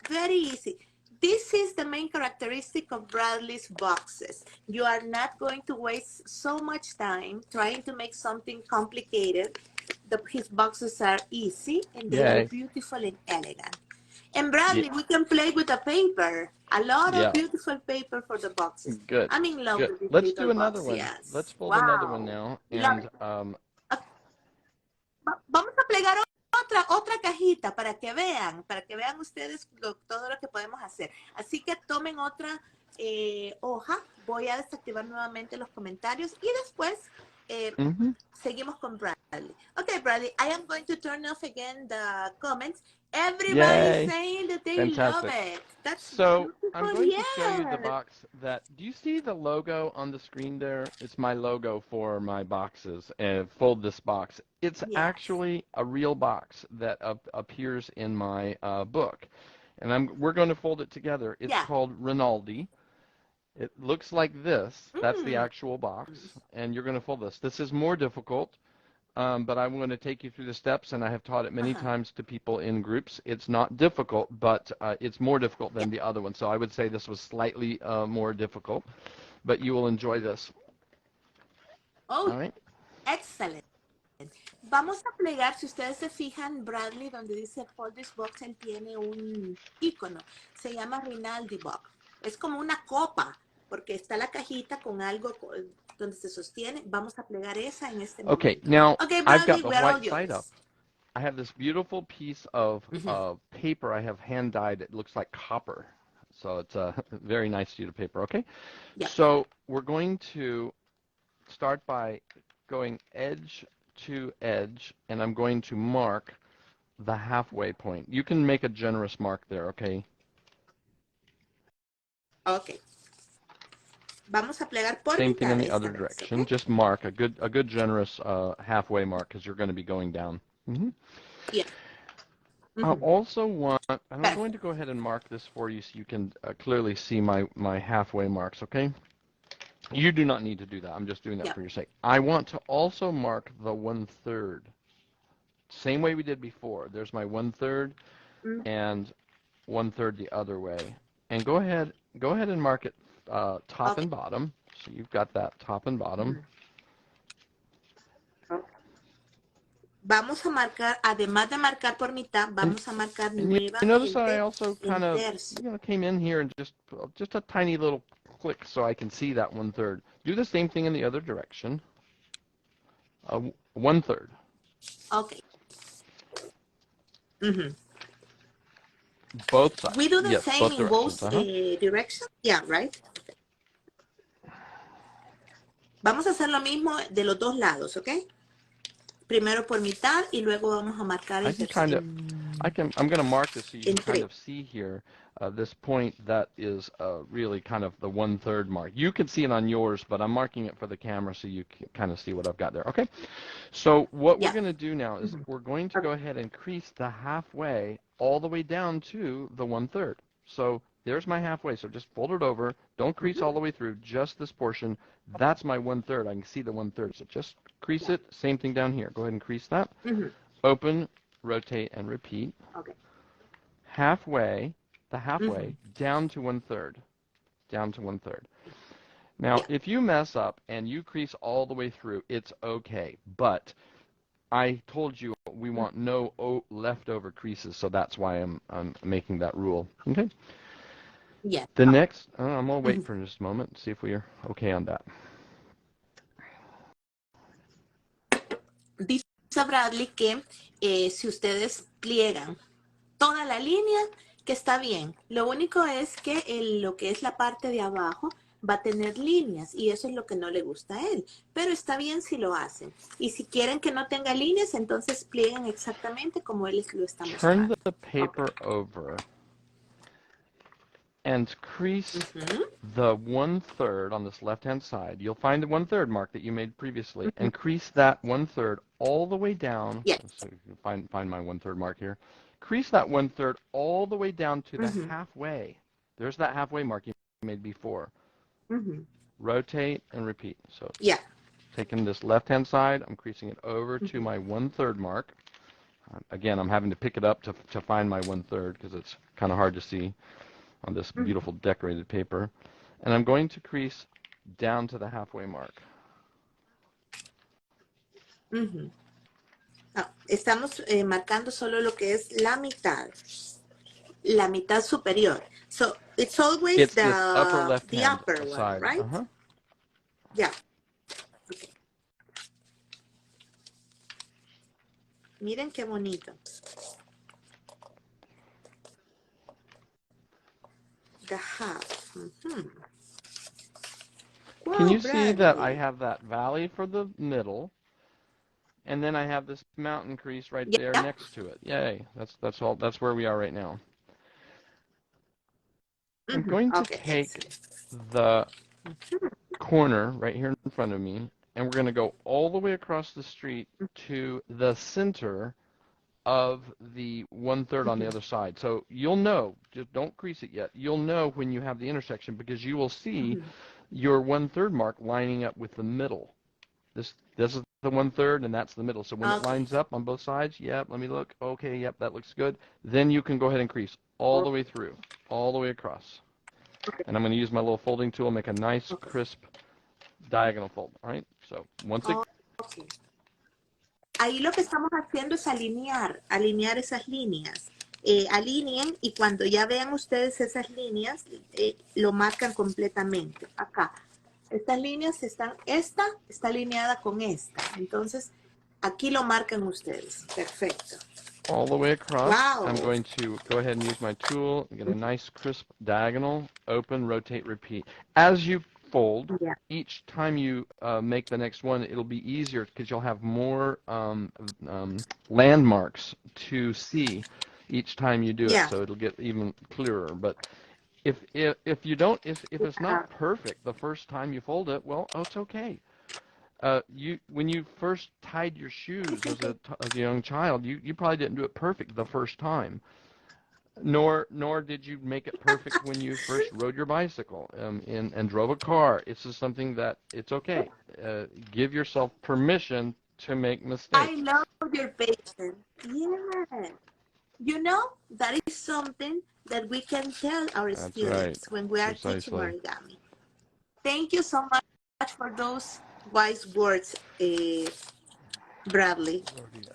Very easy. This is the main characteristic of Bradley's boxes. You are not going to waste so much time trying to make something complicated. His boxes are easy and they are Yay. beautiful and elegant. And Bradley, Yeah. we can play with the paper. A lot of Yeah. beautiful paper for the boxes. Good. I'm in love Good. with this Let's little do another box, one. Let's yes. fold another one Wow. now, Love and it. Vamos a plegar otra cajita para que vean ustedes todo lo que podemos hacer. Así que tomen otra hoja. Voy a desactivar nuevamente los comentarios y después seguimos con Bradley. Okay, Bradley, I am going to turn off again the comments. Everybody's yay. saying that they love Fantastic. it. That's So I'm beautiful. going to show you the Yes. box that, do you see the logo on the screen there? It's my logo for my boxes, fold this box. It's Yes. actually a real box that appears in my book. And we're going to fold it together. It's Yeah. called Rinaldi. It looks like this. That's the Mm. actual box. And you're going to fold this. This is more difficult. But I'm going to take you through the steps, and I have taught it many times to people in groups. It's not difficult, but it's more difficult Yeah. than the other one. So I would say this was slightly more difficult, but you will enjoy this. Oh, All right? excellent. Vamos a plegar, si ustedes se fijan, Bradley, donde dice Fold this box, él tiene un icono. Se llama Rinaldi box. Es como una copa, porque está la cajita con algo donde se sostiene. Vamos a plegar esa en este Okay, momento. now Okay, I've got Bradley, the we're all white side up. yours. I have this beautiful piece of paper I have hand dyed. It looks like copper. So it's a very nice sheet of paper, okay? Yep. So we're going to start by going edge to edge, and I'm going to mark the halfway point. You can make a generous mark there, okay? Okay. Vamos a plegar por Same thing in mitad the esta other vez, direction. okay? Just mark a good generous halfway mark because you're going to be going down. Yeah. I also want, and I'm Perfect. going to go ahead and mark this for you so you can clearly see my halfway marks, okay? You do not need to do that. I'm just doing that Yep. for your sake. I want to also mark the 1/3. Same way we did before. There's my 1/3 and 1/3 the other way. And go ahead and mark it top Okay. and bottom. So you've got that top and bottom. Vamos a marcar, además de marcar por mitad, vamos a marcar And you notice that I nuevamente also en kind of tercio. came in here and just a tiny little click so I can see that 1/3. Do the same thing in the other direction. 1/3. Okay. Both sides. We do the Yes, same both in directions. both directions. Yeah, right? Vamos a hacer lo mismo de los dos lados, ¿ok? Primero por mitad y luego vamos a marcar I can kind of, I'm going to mark this so you can kind of see here this point that is really kind of the 1/3 mark. You can see it on yours, but I'm marking it for the camera so you can kind of see what I've got there. Okay, so what we're going to do now is we're going to go ahead and crease the halfway all the way down to the 1/3. So there's my halfway. So just fold it over. Don't crease all the way through. Just this portion. That's my 1/3. I can see the 1/3. So just crease it. Same thing down here. Go ahead and crease that. Open, rotate, and repeat. Okay. Halfway, the halfway, down to 1/3. Down to 1/3. Now, Yeah. if you mess up and you crease all the way through, it's okay. But I told you we want no leftover creases, so that's why I'm making that rule. Okay. Yeah. The next, I'm gonna wait for just a moment, see if we're okay on that. Dice Bradley que si ustedes pliegan toda la línea, que está bien. Lo único es que lo que es la parte de abajo va a tener líneas y eso es lo que no le gusta a él. Pero está bien si lo hacen. Y si quieren que no tenga líneas, entonces pliegan exactamente como él lo está Turn mostrando. the paper over and crease Ujú, the 1/3 on this left-hand side. You'll find the 1/3 mark that you made previously, ujú. and crease that 1/3 all the way down. Yes. So you can find my 1/3 mark here. Crease that 1/3 all the way down to the Ujú, halfway. There's that halfway mark you made before. ujú. Rotate and repeat. So Yeah. taking this left-hand side, I'm creasing it over to Ujú. my 1/3 mark. Again, I'm having to pick it up to find my 1/3 because it's kind of hard to see on this Ujú. beautiful decorated paper. And I'm going to crease down to the halfway mark. Ujú. Ah, estamos marcando solo lo que es la mitad superior. So it's always It's this upper the left-hand upper one, side. right? Yeah. Okay. Miren qué bonito. The half. Mhm. Can Wow, you see that I Bradley. have that valley for the middle, and then I have this mountain crease right there Yeah. next to it? Yay! That's all. That's where we are right now. I'm Mhm. going to Okay, take excellent. the corner right here in front of me, and we're going to go all the way across the street to the center of the 1/3 on the Mhm. other side. So you'll know, just don't crease it yet. You'll know when you have the intersection because you will see Mhm. your 1/3 mark lining up with the middle. This is the 1/3 and that's the middle. So when it Okay. lines up on both sides, yep, let me look. Okay, yep, that looks good. Then you can go ahead and crease all the way through, all the way across. Okay. And I'm going to use my little folding tool, make a nice Okay. crisp diagonal fold. All right. So once it Okay. Ahí lo que estamos haciendo es alinear esas líneas. Alineen y cuando ya vean ustedes esas líneas, lo marcan completamente. Acá. Estas líneas esta está alineada con esta. Entonces, aquí lo marcan ustedes. Perfecto. all the way across, I'm Wow. going to go ahead and use my tool and get a nice crisp diagonal, open, rotate, repeat. As you fold, Yeah. each time you make the next one, it'll be easier because you'll have more landmarks to see each time you do it, Yeah. so it'll get even clearer. But if you don't if it's not Yeah. perfect the first time you fold it, well, oh, it's okay. When you first tied your shoes as a young child, you probably didn't do it perfect the first time. Nor did you make it perfect when you first rode your bicycle and drove a car. It's just something that it's okay. Give yourself permission to make I mistakes. love your patience. Yeah. You know, that is something that we can tell our That's right, students when we are teaching precisely. origami. Thank you so much for those wise words, Bradley.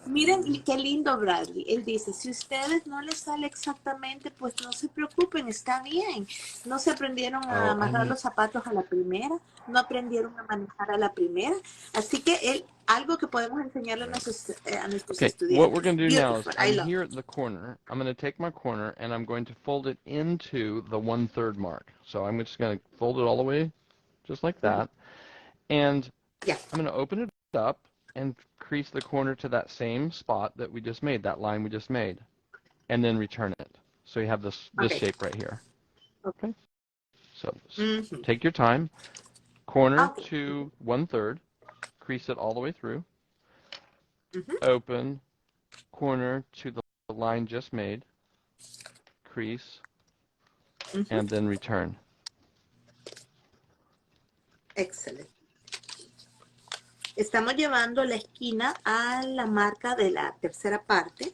Miren qué lindo Bradley. Él dice, si ustedes no les sale exactamente, pues no se preocupen, está bien. No se aprendieron a Oh, amarrar los zapatos a la primera, no aprendieron a manejar a la primera. Así que algo que podemos enseñarle a nuestros okay, what we're estudiantes. going to do now is Beautiful, I I'm love here it. at the corner. I'm going to take my corner and I'm going to fold it into the 1/3 mark. So I'm just going to fold it all the way just like that. And Yeah, I'm going to open it up and crease the corner to that same spot that we just made, that line we just made, and then return it. So you have this okay. shape right here. Okay. Okay. So Mm-hmm. take your time. Corner Okay. to 1/3, crease it all the way through. Mm-hmm. Open, corner to the line just made, crease, Mm-hmm. and then return. Excelente. Estamos llevando la esquina a la marca de la tercera parte.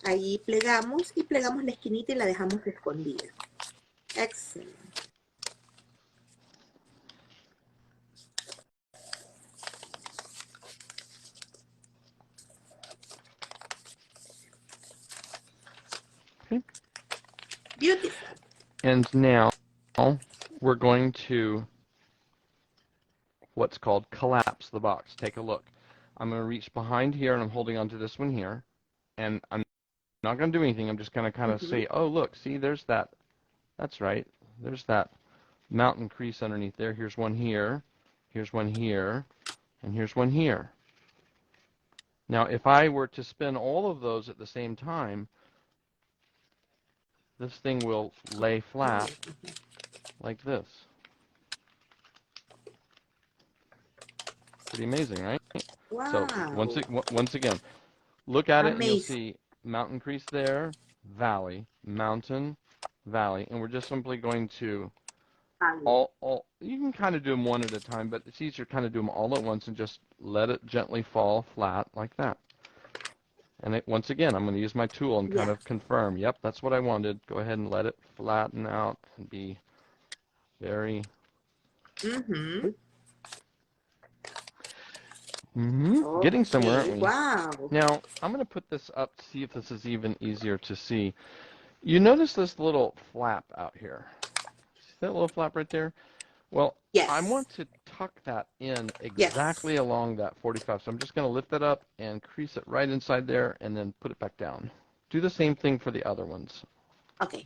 Ahí plegamos y plegamos la esquinita y la dejamos escondida. Excelente. Okay. Beautiful. And now we're going to what's called collapse the box. Take a look. I'm going to reach behind here, and I'm holding onto this one here, and I'm not going to do anything. I'm just going to kind of say, oh, look, see, there's that. That's right. There's that mountain crease underneath there. Here's one here, here's one here, and here's one here. Now, if I were to spin all of those at the same time, this thing will lay flat like this. Pretty amazing, right? Wow. So once again, look at it and you'll Amazing. see mountain crease there, valley, mountain, valley, and we're just simply going to you can kind of do them one at a time, but it's easier to kind of do them all at once and just let it gently fall flat like that. And once again, I'm going to use my tool and kind of confirm, yep, that's what I wanted. Go ahead and let it flatten out and be very... Okay. Getting somewhere, aren't we? Wow. Now, I'm going to put this up to see if this is even easier to see. You notice this little flap out here. See that little flap right there? Well, Yes. I want to tuck that in exactly along that 45. So I'm just going to lift that up and crease it right inside there and then put it back down. Do the same thing for the other ones. Okay.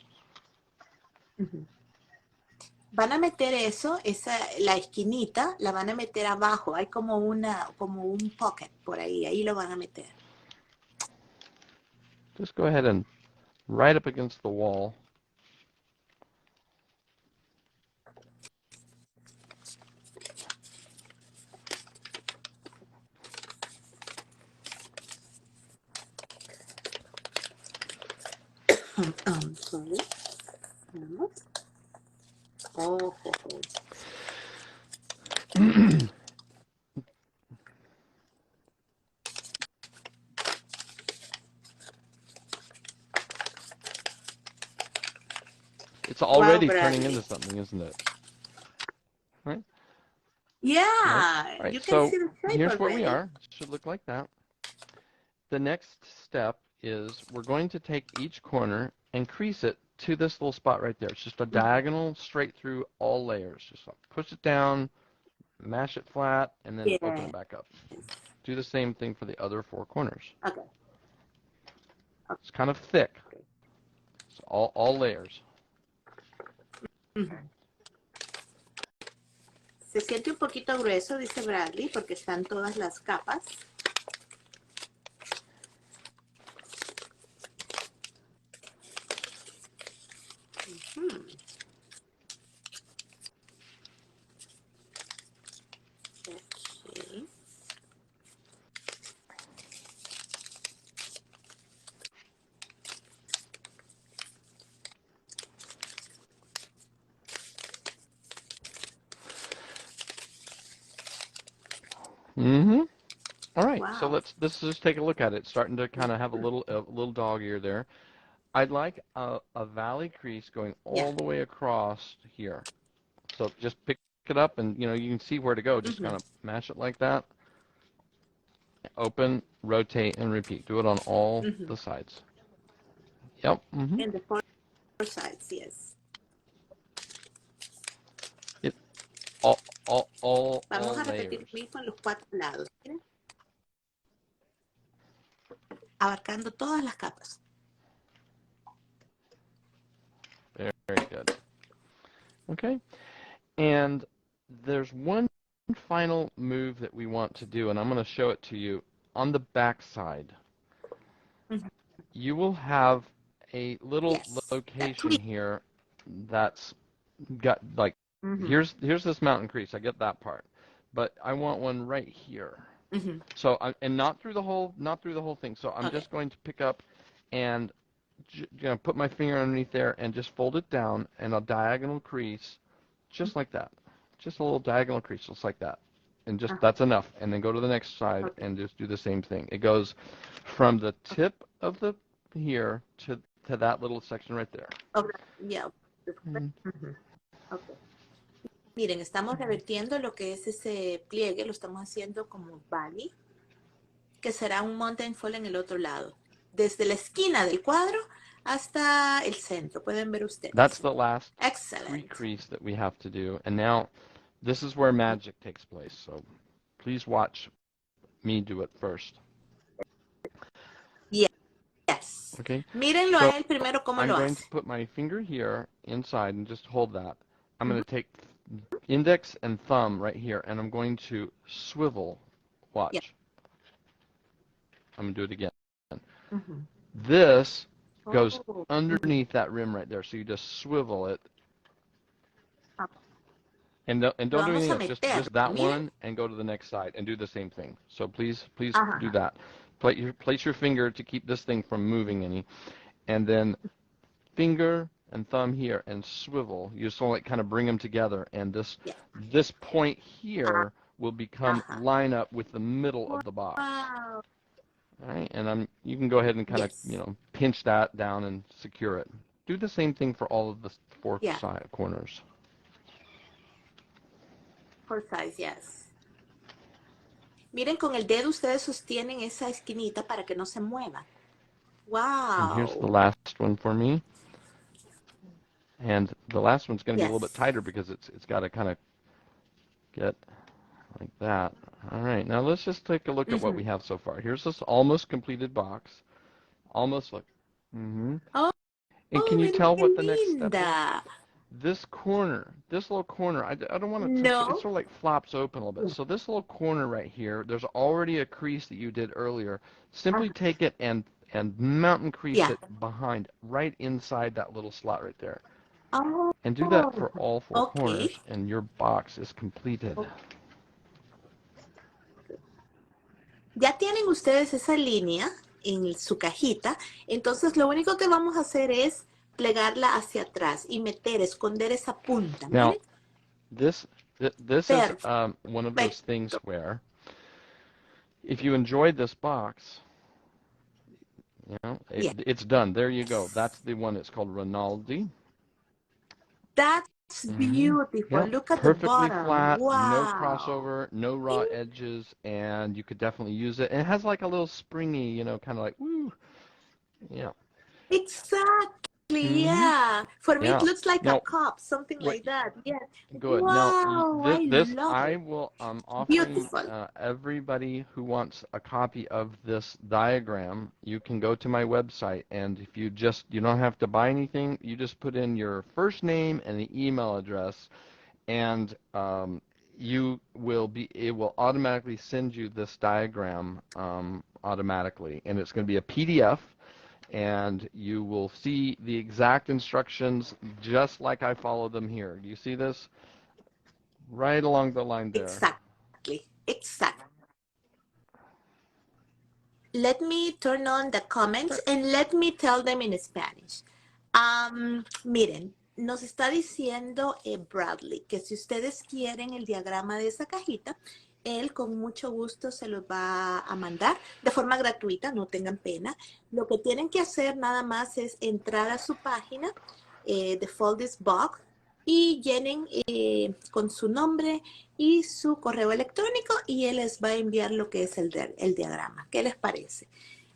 Van a meter eso, la esquinita, la van a meter abajo. Hay como un pocket por ahí. Ahí lo van a meter. Just go ahead and right up against the wall. Sorry. Oh. It's already Wow, turning Bradley. into something, isn't it? Right? Yeah, Right. All right. you can So see the shape here's where we already. are. It should look like that. The next step is we're going to take each corner and crease it to this little spot right there. It's just a diagonal straight through all layers. Just push it down, mash it flat, and then open it back up. Do the same thing for the other four corners. Okay. It's kind of thick. It's all layers. Se siente un poquito grueso, dice Bradley, porque están todas las capas. Okay. All right, Wow. so let's just take a look at it. It's starting to kind of have a little dog ear there. I'd like a valley crease going all the way across here. So just pick it up and you can see where to go. Just kind of mash it like that. Open, rotate, and repeat. Do it on all the sides. Yep. And the four sides, yes. All Vamos a repetir layers. lo mismo en los cuatro lados. ¿Miren? Abarcando todas las capas. Very good. Okay. And there's one final move that we want to do, and I'm going to show it to you. On the back side, you will have a little location here that's got like, here's this mountain crease. I get that part. But I want one right here. So and not through the whole thing. So I'm just going to pick up and put my finger underneath there and just fold it down and a diagonal crease just like that. Just a little diagonal crease just like that. And just that's enough. And then go to the next side and just do the same thing. It goes from the tip of the here to that little section right there. Okay. Yeah. Okay. Miren, estamos revertiendo lo que es ese pliegue, lo estamos haciendo como valley, que será un mountain fall en el otro lado. Desde la esquina del cuadro hasta el centro. Pueden ver That's ustedes. the last Excellent. pre-crease that we have to do. And now this is where magic takes place. So please watch me do it first. Yes. Okay. Mírenlo So a él primero cómo I'm lo going to hace. put my finger here inside and just hold that. I'm going to take index and thumb right here, and I'm going to swivel. Yeah. Watch. I'm going to do it again. Ujú. This goes Oh. underneath that rim right there. So you just swivel it. And Lo don't do vamos anything a else. meter. Just that Miren. one and go to the next side and do the same thing. So please do Ajá. that. Place your finger to keep this thing from moving any. And then finger and thumb here and swivel. You just want to kind of bring them together. And Yeah. this point here will become Ajá. line up with the middle of the box. Wow. All right, and you can go ahead and kind of Yes. pinch that down and secure it. Do the same thing for all of the four Yeah. side corners. For size, yes. Miren, con el dedo ustedes sostienen esa esquinita para que no se mueva. And here's the Wow. last one for me. And the last one's going to be a little bit Yes. tighter because it's got to kind of get like that. All right, now let's just take a look at what we have so far. Here's this almost completed box. Almost look. Oh, And can you miren tell qué what the next step is? linda. This corner, this little corner, I don't want to touch it. It No. sort of like flops open a little bit. So this little corner right here, there's already a crease that you did earlier. Simply take it and mountain crease Yeah. it behind, right inside that little slot right there. Oh. And do that for all four Ok. corners, and your box is completed. Ya tienen ustedes esa línea en su cajita, entonces lo único que vamos a hacer es plegarla hacia atrás y meter, esconder esa punta. Now, Miren. this is one of those things Perfecto. where, if you enjoyed this box, Yes. it's done. There you go. That's the one. It's called Rinaldi. That's beautiful. Yep, Look at the perfectly bottom. flat, no Wow. crossover, no raw edges, and you could definitely use it. And it has like a little springy, kind of like woo, yeah. Exactly. Mm-hmm. Yeah. For me, it Yeah. looks like a Now, cup, something what? like that. Yeah. Good. Now, Wow. I this love I it. will. I'm offering Beautiful. everybody who wants a copy of this diagram. You can go to my website, and if you don't have to buy anything. You just put in your first name and the email address, and it will automatically send you this diagram automatically, and it's going to be a PDF, and you will see the exact instructions just like I follow them here. Do you see this? Right along the line there. Exactly. Exactly. Let me turn on the comments and let me tell them in Spanish. Miren, nos está diciendo Bradley que si ustedes quieren el diagrama de esa cajita, él con mucho gusto se los va a mandar de forma gratuita, no tengan pena. Lo que tienen que hacer nada más es entrar a su página de Foldis Box y llenen con su nombre y su correo electrónico y él les va a enviar lo que es el diagrama. ¿Qué les parece?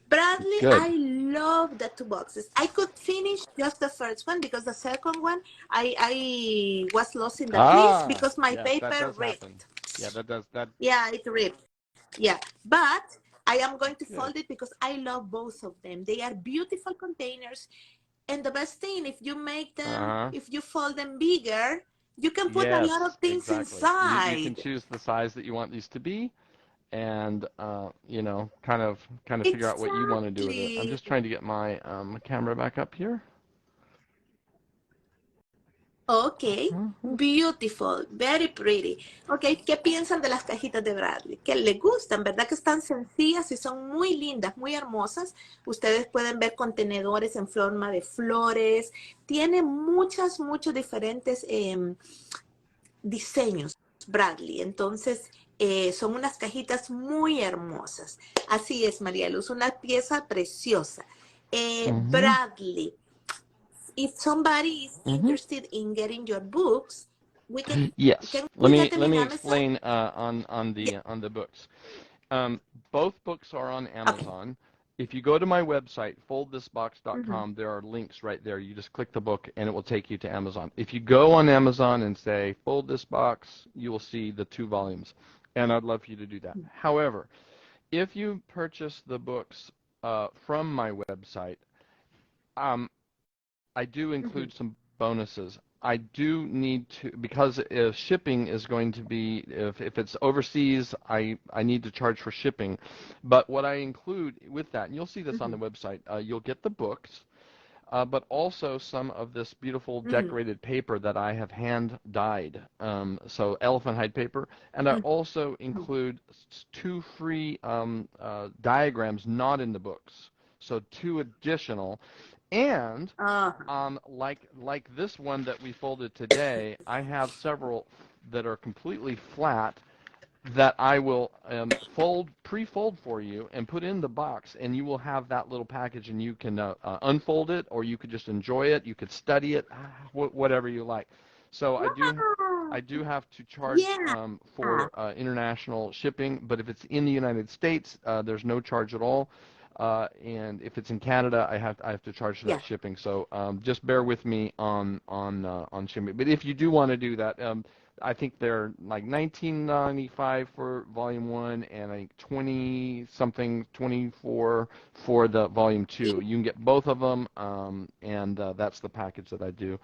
Bradley, Good. I love the two boxes. I could finish just the first one because the second one, I was lost in the crease because my Yes, that paper does ripped. happen. Yeah, that does that. Yeah, it ripped. Yeah, but I am going to Good. fold it because I love both of them. They are beautiful containers. And the best thing, if you make them, if you fold them bigger, you can put a lot of Yes, things exactly. You can inside. choose the size that you want these to be, and kind of figure out what you want to do with it. I'm Exactly. just trying to get my camera back up here. Ok, beautiful, very pretty. Ok, ¿qué piensan de las cajitas de Bradley? Que les gustan, ¿verdad? Que están sencillas y son muy lindas, muy hermosas. Ustedes pueden ver contenedores en forma de flores. Tiene muchos diferentes diseños, Bradley. Entonces, son unas cajitas muy hermosas. Así es, María Luz, una pieza preciosa. Bradley, if somebody is interested in getting your books, Yes. can Let we me get them let in me Amazon? explain on the books. Both books are on Okay. Amazon. If you go to my website, foldthisbox.com, there are links right there. You just click the book, and it will take you to Amazon. If you go on Amazon and say, fold this box, you will see the 2 volumes, and I'd love for you to do that. However, if you purchase the books from my website, I do include some bonuses. I do need to, because if shipping is going to be, if it's overseas, I need to charge for shipping. But what I include with that, and you'll see this on the website, you'll get the books, but also some of this beautiful decorated paper that I have hand dyed, so elephant hide paper, and I also include 2 free diagrams not in the books, so 2 additional. And like this one that we folded today, I have several that are completely flat that I will pre-fold for you and put in the box, and you will have that little package, and you can unfold it, or you could just enjoy it, you could study it, whatever you like. So I do have to charge for international shipping, but if it's in the United States, there's no charge at all. And if it's in Canada, I have to charge that shipping. So just bear with me on shipping. But if you do want to do that, I think they're like $19.95 for volume 1, and I think 24 for the volume 2. You can get both of them, and that's the package that I do.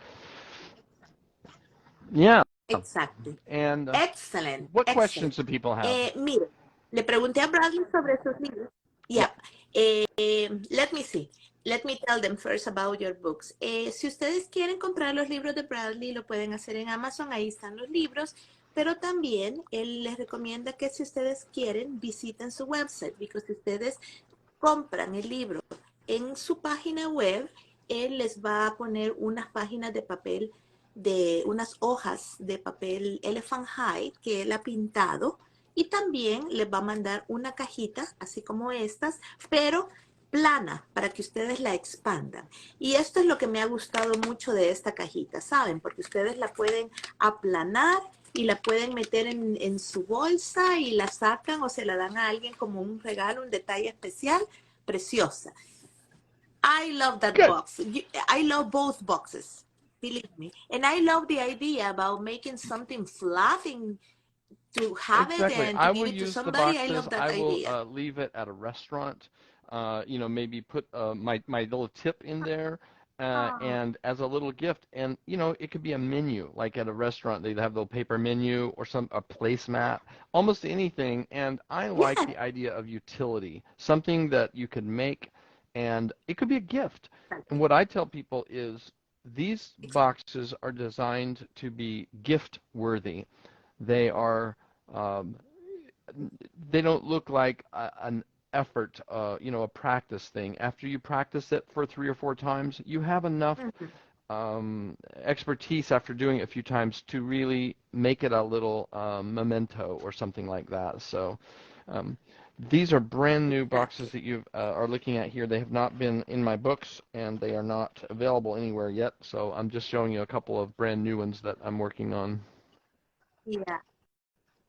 Yeah. Exactly. And Excellent. what Excellent. questions do people have? Mire, le pregunté a Bradley sobre sus libros. Yeah. Let me see. Let me tell them first about your books. Si ustedes quieren comprar los libros de Bradley, lo pueden hacer en Amazon, ahí están los libros, pero también él les recomienda que si ustedes quieren, visiten su website, porque si ustedes compran el libro en su página web, él les va a poner unas páginas de papel, unas hojas de papel elephant hide que él ha pintado, y también les va a mandar una cajita, así como estas, pero plana, para que ustedes la expandan. Y esto es lo que me ha gustado mucho de esta cajita, ¿saben? Porque ustedes la pueden aplanar y la pueden meter en su bolsa y la sacan o se la dan a alguien como un regalo, un detalle especial, preciosa. I love that box. I love both boxes, believe me. And I love the idea about making something flat and to have it and to give it to somebody. I love that idea. I will leave it at a restaurant. Maybe put my little tip in there, and as a little gift. And it could be a menu, like at a restaurant they have the paper menu or a placemat, almost anything. And I like the idea of utility, something that you could make, and it could be a gift. And what I tell people is these boxes are designed to be gift worthy. They are they don't look like an effort, a practice thing. After you practice it for 3 or 4 times, you have enough expertise after doing it a few times to really make it a little memento or something like that. So these are brand new boxes that you are looking at here. They have not been in my books, and they are not available anywhere yet. So I'm just showing you a couple of brand new ones that I'm working on. Yeah.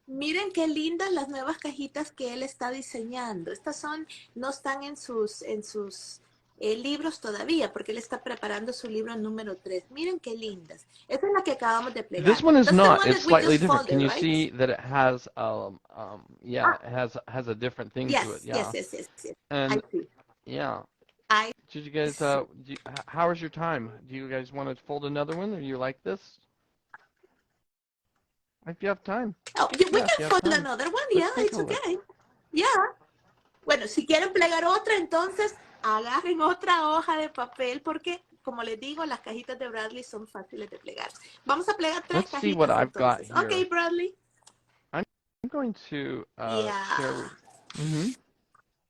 Miren qué lindas las nuevas cajitas que él está diseñando. Estas no están en sus libros todavía, porque él está preparando su libro número 3. Miren qué lindas. Esta es la que acabamos de plegar. This one is not. It's slightly different. Folded, Can you right? see that it has, it has a different thing to it? Yeah. Yes. And I see. yeah. Did you guys? How is your time? Do you guys want to fold another one, or you like this? If you have time. Oh, we can fold another one. Yeah, it's okay. Yeah. Bueno, si quieren plegar otra, entonces agarren otra hoja de papel, porque, como les digo, las cajitas de Bradley son fáciles de plegar. Vamos a plegar 3 cajitas. Let's see what I've got here. Okay, Bradley. I'm going to share.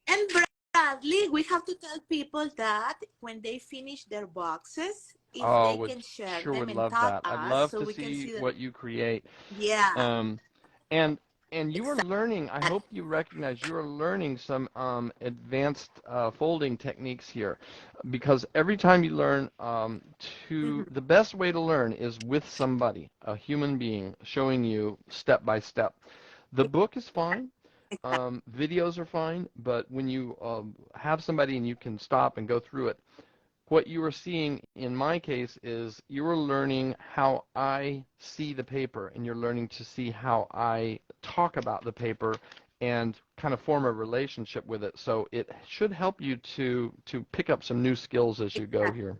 And Bradley, we have to tell people that when they finish their boxes, if they can share sure them would and love tag that. us, I'd love so to we can see them. what you create. Yeah. And you are learning, I hope you recognize you are learning some advanced folding techniques here, because every time you learn the best way to learn is with somebody, a human being, showing you step by step. The book is fine, videos are fine, but when you have somebody and you can stop and go through it, what you were seeing in my case is you were learning how I see the paper, and you're learning to see how I talk about the paper and kind of form a relationship with it. So it should help you to pick up some new skills as you go here.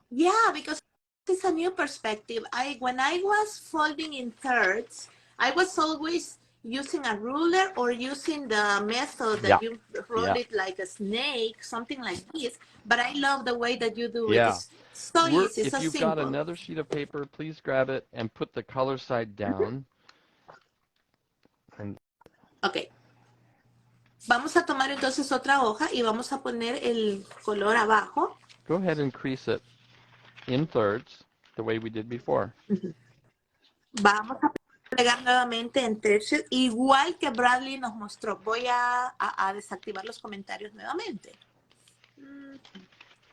Yeah, because it's a new perspective. When I was folding in thirds, I was always using a ruler or using the method Yeah, that you roll yeah, it like a snake, something like this. But I love the way that you do it. yeah. It's so easy, If so you've got simple. another sheet of paper, please grab it and put the color side down. And Ok, vamos a tomar entonces otra hoja y vamos a poner el color abajo. go ahead and crease it in thirds the way we did before. Vamos a pegar nuevamente en tercios, igual que Bradley nos mostró. Voy a desactivar los comentarios nuevamente.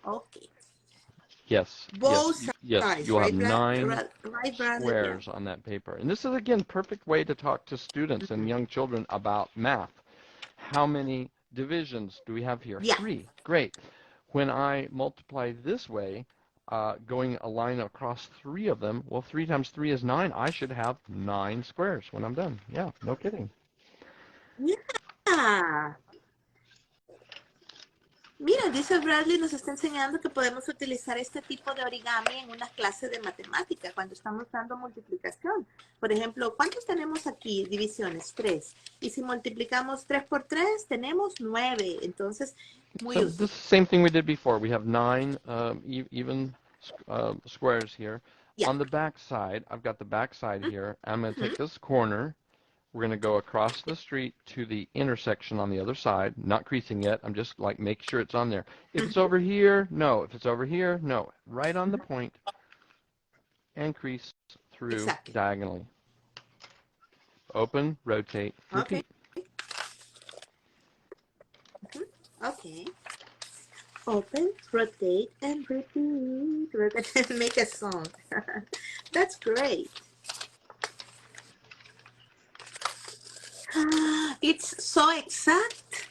Ok. Yes, Both yes. sides, You'll have right, 9 right, Bradley? Yeah. squares on that paper. And this is, again, perfect way to talk to students and young children about math. How many divisions do we have here? Yeah. 3. Great. When I multiply this way, going a line across 3 of them, well, 3 times 3 is 9. I should have 9 squares when I'm done. Yeah, no kidding. Yeah. Mira, dice Bradley, nos está enseñando que podemos utilizar este tipo de origami en una clase de matemática cuando estamos dando multiplicación. Por ejemplo, ¿cuántos tenemos aquí? Divisiones, 3. Y si multiplicamos 3 por 3, tenemos 9. Entonces, muy So útil. this is the same thing we did before. We have 9 even squares here. Yeah. On the back side, I've got the back side here. I'm going to take this corner. We're going to go across the street to the intersection on the other side, not creasing yet. I'm just like making sure it's on there. If it's over here, no. If it's over here, no. Right on the point and crease through diagonally. Open, rotate, repeat. Okay. Open, rotate, and repeat. Make a song. That's great. It's so exact.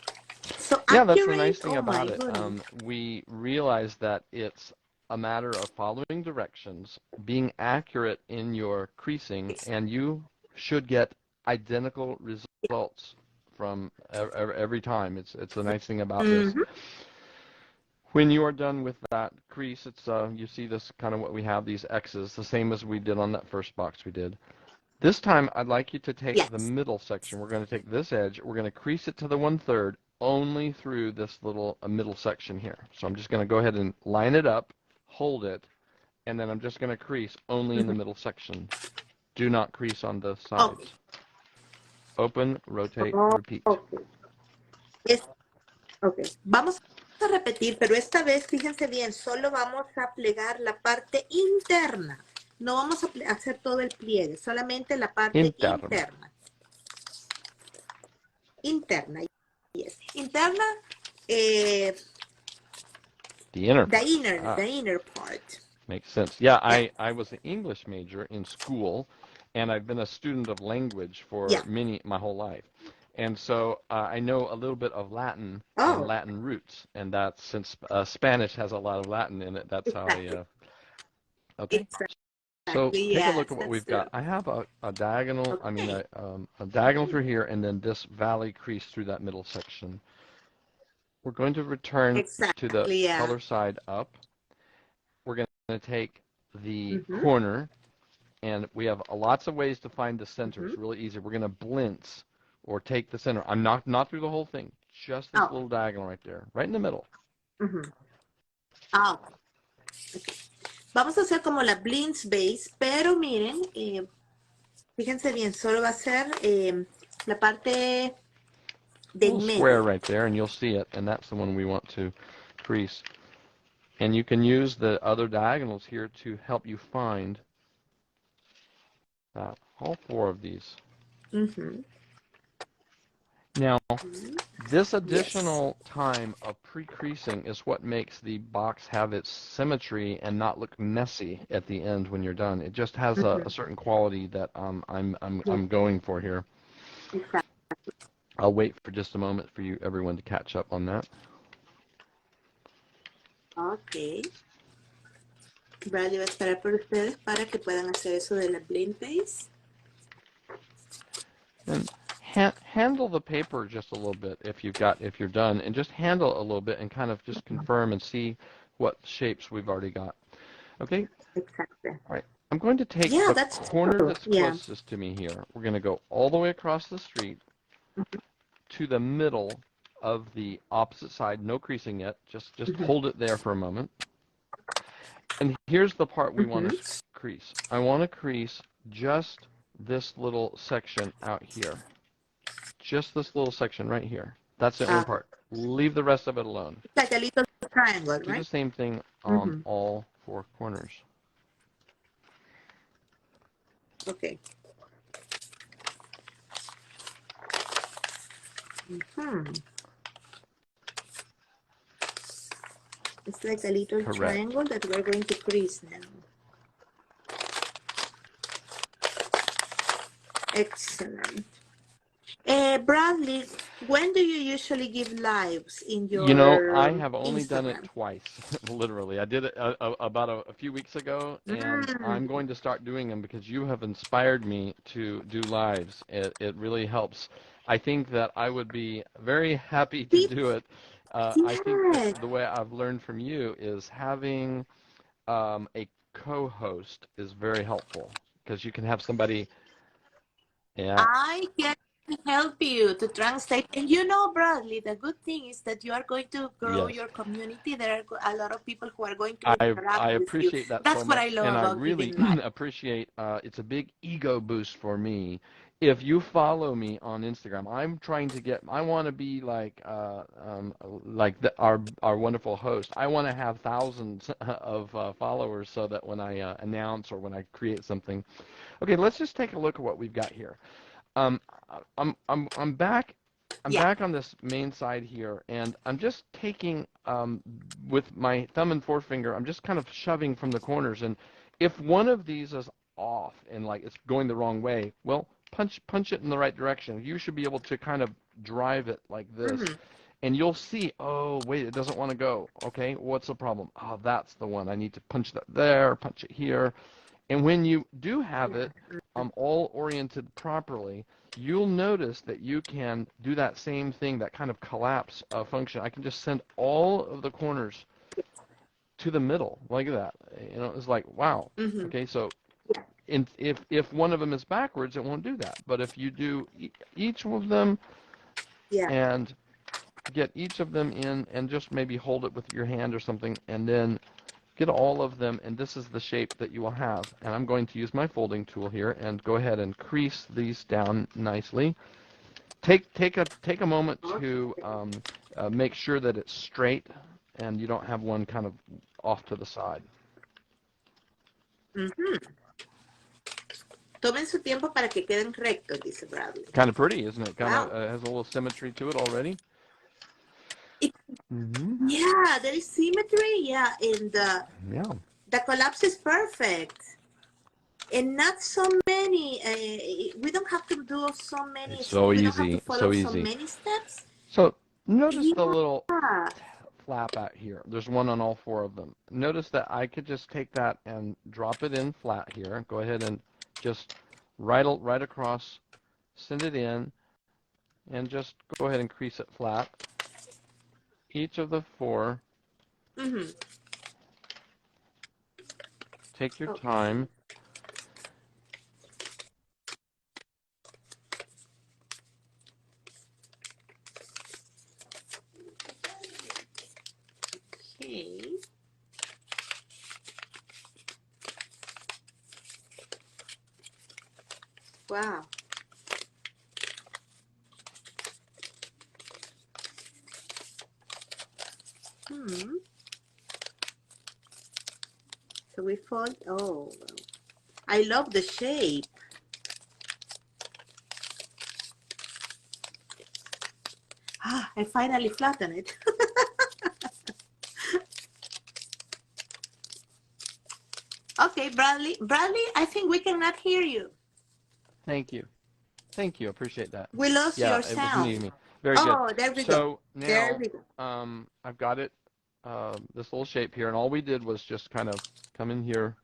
So yeah, accurate. that's the nice thing oh about it. Goodness. We realize that it's a matter of following directions, being accurate in your creasing, and you should get identical results from every time. It's the nice thing about this. When you are done with that crease, it's you see this kind of what we have, these X's, the same as we did on that first box we did. This time, I'd like you to take the middle section. We're going to take this edge. We're going to crease it to the 1/3 only through this little middle section here. So I'm just going to go ahead and line it up, hold it, and then I'm just going to crease only in the middle section. Do not crease on the sides. Open, rotate, repeat. Okay. Vamos a repetir, pero esta vez, fíjense bien, solo vamos a plegar la parte interna. No vamos a hacer todo el pliegue, solamente la parte interna. Interna, yes. Interna, the inner. The inner part. Makes sense. Yeah, I was an English major in school, and I've been a student of language for my whole life. And so I know a little bit of Latin and Latin roots, and that's since Spanish has a lot of Latin in it. That's how I. Okay. So take a look at what we've got. I have a diagonal. I mean a diagonal through here, and then this valley crease through that middle section. We're going to return to the color side up. We're going to take the corner, and we have lots of ways to find the center. It's really easy. We're going to blintz. Or take the center. I'm not through the whole thing. Just this little diagonal right there, right in the middle. Okay. Vamos a hacer como la blintz base, pero miren, fíjense bien, solo va a ser la parte del medio. Square right there, and you'll see it, and that's the one we want to crease. And you can use the other diagonals here to help you find all 4 of these. Now, this additional time of pre-creasing is what makes the box have its symmetry and not look messy at the end when you're done. It just has a certain quality that I'm going for here. Exacto. I'll wait for just a moment for you, everyone, to catch up on that. Ok. Bradley va a esperar por ustedes para que puedan hacer eso de la blind base. And handle the paper just a little bit if you're done, and just handle it a little bit and kind of just confirm and see what shapes we've already got. Okay? Exactly. All right. I'm going to take Yeah, the that's corner true. that's Yeah. closest to me here. We're going to go all the way across the street to the middle of the opposite side. No creasing yet. Just hold it there for a moment. And here's the part we want to crease. I want to crease just this little section out here. Just this little section right here. That's the only part. Leave the rest of it alone. Like a little triangle, Do the right? same thing on all four corners. Okay. It's like a little Correct. triangle that we're going to crease now. Excellent. Bradley, when do you usually give lives in You know, your I have only done it Instagram? twice, literally. I did it about a few weeks ago, and I'm going to start doing them because you have inspired me to do lives. It really helps. I think that I would be very happy to do it. I think that Yes. the way I've learned from you is having a co-host is very helpful because you can have somebody. Yeah. I can help you to translate. And you know, Bradley, the good thing is that you are going to grow Yes. your community. There are a lot of people who are going to I interact with you. appreciate that so That's what I much, love and I about really giving life. appreciate. It's a big ego boost for me. If you follow me on Instagram, I'm trying to get. I want to be like our wonderful host. I want to have thousands of followers so that when I announce or when I create something. Okay, let's just take a look at what we've got here. Um, I'm back. I'm Yeah. back on this main side here, and I'm just taking with my thumb and forefinger. I'm just kind of shoving from the corners, and if one of these is off and like it's going the wrong way, well, punch it in the right direction. You should be able to kind of drive it like this, and you'll see. Oh, wait, it doesn't want to go. Okay, what's the problem? Oh, that's the one. I need to punch that there, punch it here. And when you do have it all oriented properly, you'll notice that you can do that same thing, that kind of collapse function. I can just send all of the corners to the middle like that. You know, it's like, wow. Okay, so if one of them is backwards, it won't do that. But if you do each of them Yeah. and get each of them in and just maybe hold it with your hand or something, and then get all of them, and this is the shape that you will have. And I'm going to use my folding tool here and go ahead and crease these down nicely. Take a moment to make sure that it's straight and you don't have one kind of off to the side. Tomen su tiempo para que queden rectos, dice Bradley. Kind of pretty, isn't it? Kind Wow. of has a little symmetry to it already. Yeah, there is symmetry. Yeah, and Yeah. the collapse is perfect. And not so many. We don't have to do so many. It's so We don't have to easy, follow so so easy. many steps. So notice the Yeah. little flap out here. There's one on all four of them. Notice that I could just take that and drop it in flat here. Go ahead and just right across, send it in, and just go ahead and crease it flat. Each of the four. Take your time. Okay. Wow. So we fold. Oh, I love the shape. I finally flattened it. Okay, Bradley. Bradley, I think we cannot hear you. Thank you. Thank you. Appreciate that. We lost Yeah, your it was me. sound. Very good. Oh, there we go. So There now we go. I've got it, this little shape here, and all we did was just kind of come in here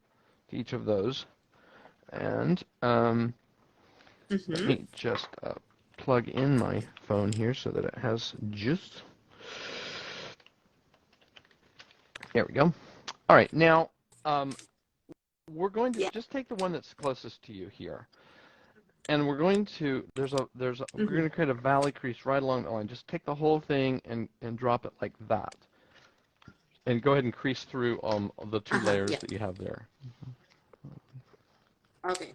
to each of those. And let Mm-hmm. me just plug in my phone here so that it has just. There we go. All right, now we're going to Yeah. just take the one that's closest to you here, and we're going to we're Mm-hmm. going to create a valley crease right along the line. Just take the whole thing and drop it like that, and go ahead and crease through the two Uh-huh. layers Yeah. that you have there. Okay.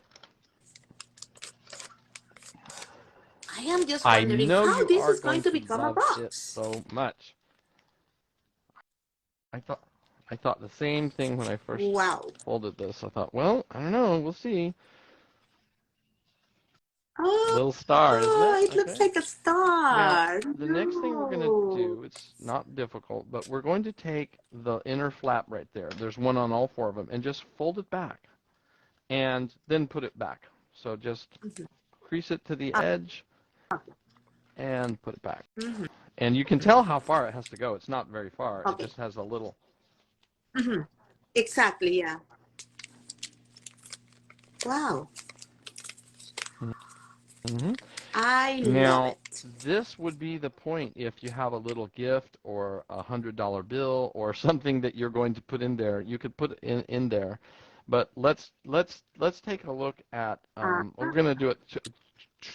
I am just I wondering know how you this are is going going to to become a love it box. so much. I thought I thought the same thing when I first Wow. folded this. I thought, well, I don't know, we'll see. Oh, Little star, isn't it? it looks Okay. like a Now, star. the next thing we're going to No. do, it's not difficult, but we're going to take the inner flap right there. There's one on all four of them, and just fold it back, and then put it back. So just Mhm. crease it to the Ah, edge and put it back. mhm. And you can tell how far it has to go. It's not very far. It Okay. just has a little. Mhm. Exactly, yeah. Wow. Mm-hmm. I love Now, it. this would be the point if you have a little gift or $100 bill or something that you're going to put in there. You could put it in there, but let's take a look at. We're Uh-huh. going to do it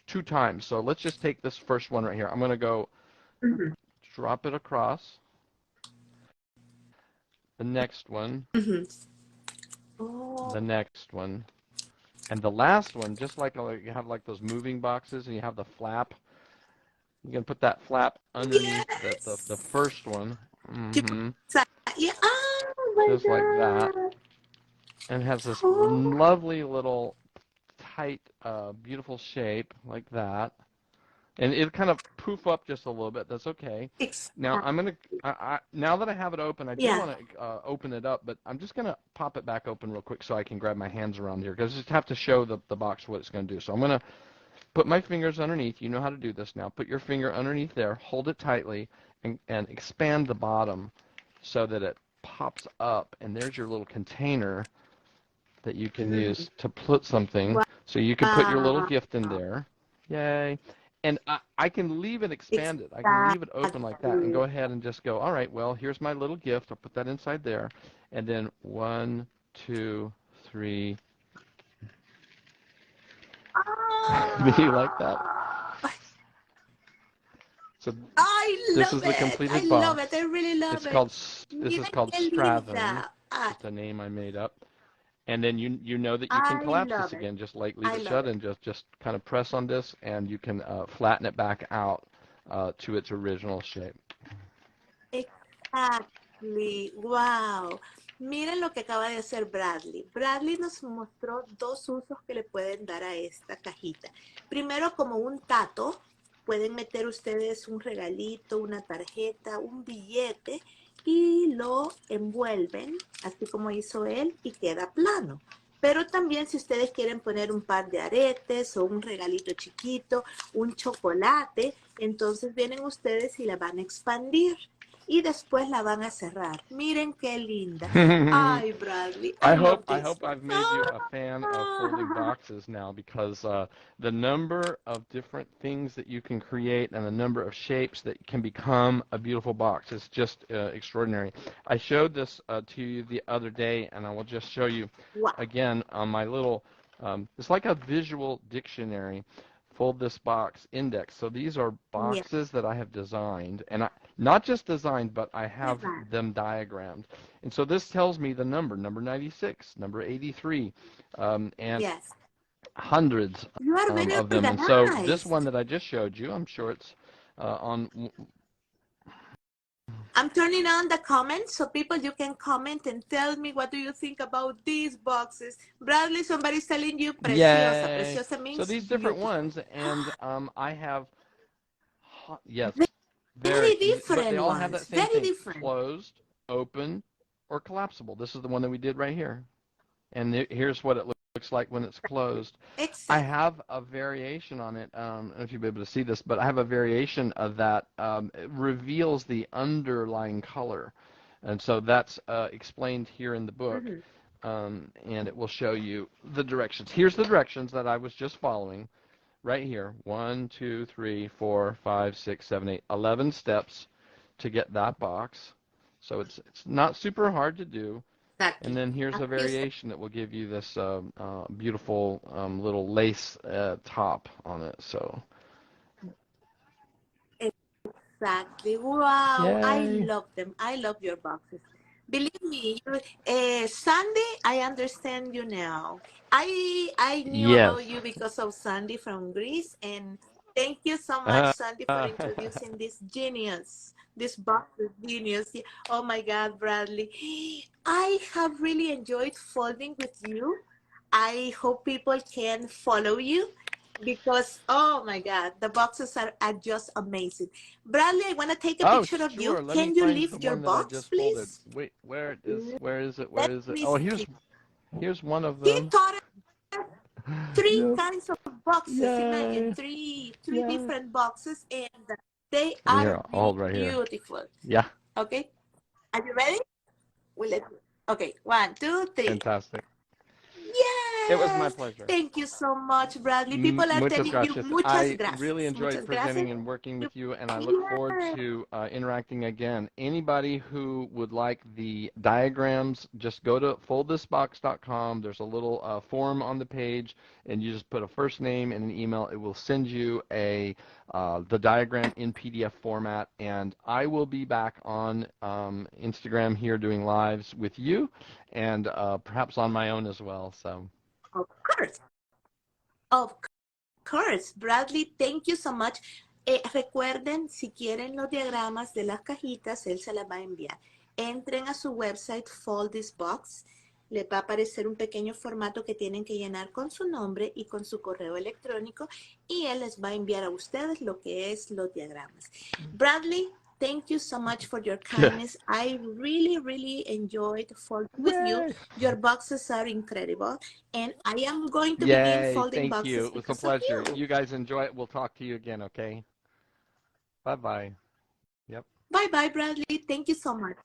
two times. So let's just take this first one right here. I'm going to go Mhm. drop it across the next one, Mhm. the Oh, next one, and the last one. Just like you have like those moving boxes, and you have the flap. You can put that flap underneath the yes. first one. You put Mm-hmm. that. Yeah. Oh my Just like that, God. and has this Oh, lovely little tight, beautiful shape like that. And it'll kind of poof up just a little bit. That's okay. Now exactly. I'm gonna, now that I have it open, I do Yeah. want to open it up, but I'm just gonna pop it back open real quick so I can grab my hands around here because I just have to show the box what it's gonna do. So I'm gonna put my fingers underneath. You know how to do this now. Put your finger underneath there, hold it tightly, and expand the bottom so that it pops up. And there's your little container that you can Mm. use to put something. So you can put your little Wow. gift in there. Yay. And I can leave it expanded. I can leave it open like that and Exactly. go ahead and just go, all right, well, here's my little gift. I'll put that inside there. And then 1, 2, 3. Do you like that? Ah, So I this love is the it. I completed love it. I box. really love It's it. called this is Miren called qué Strathern, linda. Ah, just a name I made up. And then you know that you can I collapse this love it. again, just like leave I it love shut it. and just kind of press on this, and you can flatten it back out to its original shape. Exactly. Wow. Miren lo que acaba de hacer Bradley. Bradley nos mostró dos usos que le pueden dar a esta cajita. Primero, como un tato, pueden meter ustedes un regalito, una tarjeta, un billete y lo envuelven, así como hizo él, y queda plano. Pero también si ustedes quieren poner un par de aretes o un regalito chiquito, un chocolate, entonces vienen ustedes y la van a expandir y después la van a cerrar. Miren qué linda. Ay, Bradley, I love I this hope one. I've made you a fan of folding boxes now because the number of different things that you can create and the number of shapes that can become a beautiful box is just extraordinary. I showed this to you the other day, and I will just show you Wow. again on my little. It's like a visual dictionary. Fold this box index. So these are Yeah. boxes that I have designed, and not just designed, but I have them diagrammed. And so this tells me the number 96, number 83, and Yes. hundreds You are very of them. And so this organized. one that I just showed you, I'm sure it's on. I'm turning on the comments so people you can comment and tell me what do you think about these boxes. Bradley, somebody's telling you preciosa. Yay! Preciosa So means these different beautiful. ones, and I have, yes, Very very, but they different all have that ones. same Very thing: different. closed, open, or collapsible. This is the one that we did right here. And here's what it looks looks like when it's closed. I Exactly. have a variation on it. I don't know if you'll be able to see this, but I have a variation of that. It reveals the underlying color. And so that's explained here in the book. Mhm. And it will show you the directions. Here's the directions that I was just following right here. 1, 2, 3, 4, 5, 6, 7, 8, 11 steps to get that box. So it's not super hard to do. And Exactly. then here's a Aquí está. variation that will give you this beautiful little lace top on it. So, Exactly. Wow. I yay. love them. I love your boxes. Believe me, Sandy, I understand you now. I knew Yes. about you because of Sandy from Greece, and thank you so much, Uh, Sandy, for introducing this genius, this box is genius. Yeah. Oh my God, Bradley, I have really enjoyed folding with you. I hope people can follow you because oh my God, the boxes are just amazing. Bradley, I want to take a oh, picture of you. sure. Let me Can you find the lift your one that I box, just folded. please? Wait, where it is? Where is it? Where Let is it? me Oh, see. here's one of He them. taught us three Yep. kinds of boxes. Imagine Yay. three Yay. different boxes, and they And are here, all right here. beautiful. Yeah. Okay, are you ready? Well, okay, 1, 2, 3. Fantastic. It was my Yes, pleasure. thank you so much, Bradley. People are Muchas telling you gracias. muchas I really gracias, enjoyed muchas gracias. presenting and working You, with you, and I look forward yes. to interacting again. Anybody who would like the diagrams, just go to foldthisbox.com. There's a little form on the page, and you just put a first name and an email. It will send you the diagram in PDF format, and I will be back on Instagram here doing lives with you, and perhaps on my own as well. So. Of course, of course, Bradley, thank you so much. Recuerden, si quieren los diagramas de las cajitas, él se las va a enviar. Entren a su website, Fold This Box. Les va a aparecer un pequeño formato que tienen que llenar con su nombre y con su correo electrónico y él les va a enviar a ustedes lo que es los diagramas. Bradley, thank you so much for your kindness. I really, really enjoyed folding with you. Yay! Your boxes are incredible. And I am going to begin Yay, folding thank you. boxes It was a because of pleasure. you. You guys enjoy it. We'll talk to you again, okay? Bye-bye. Yep. Bye bye, Bradley. Thank you so much.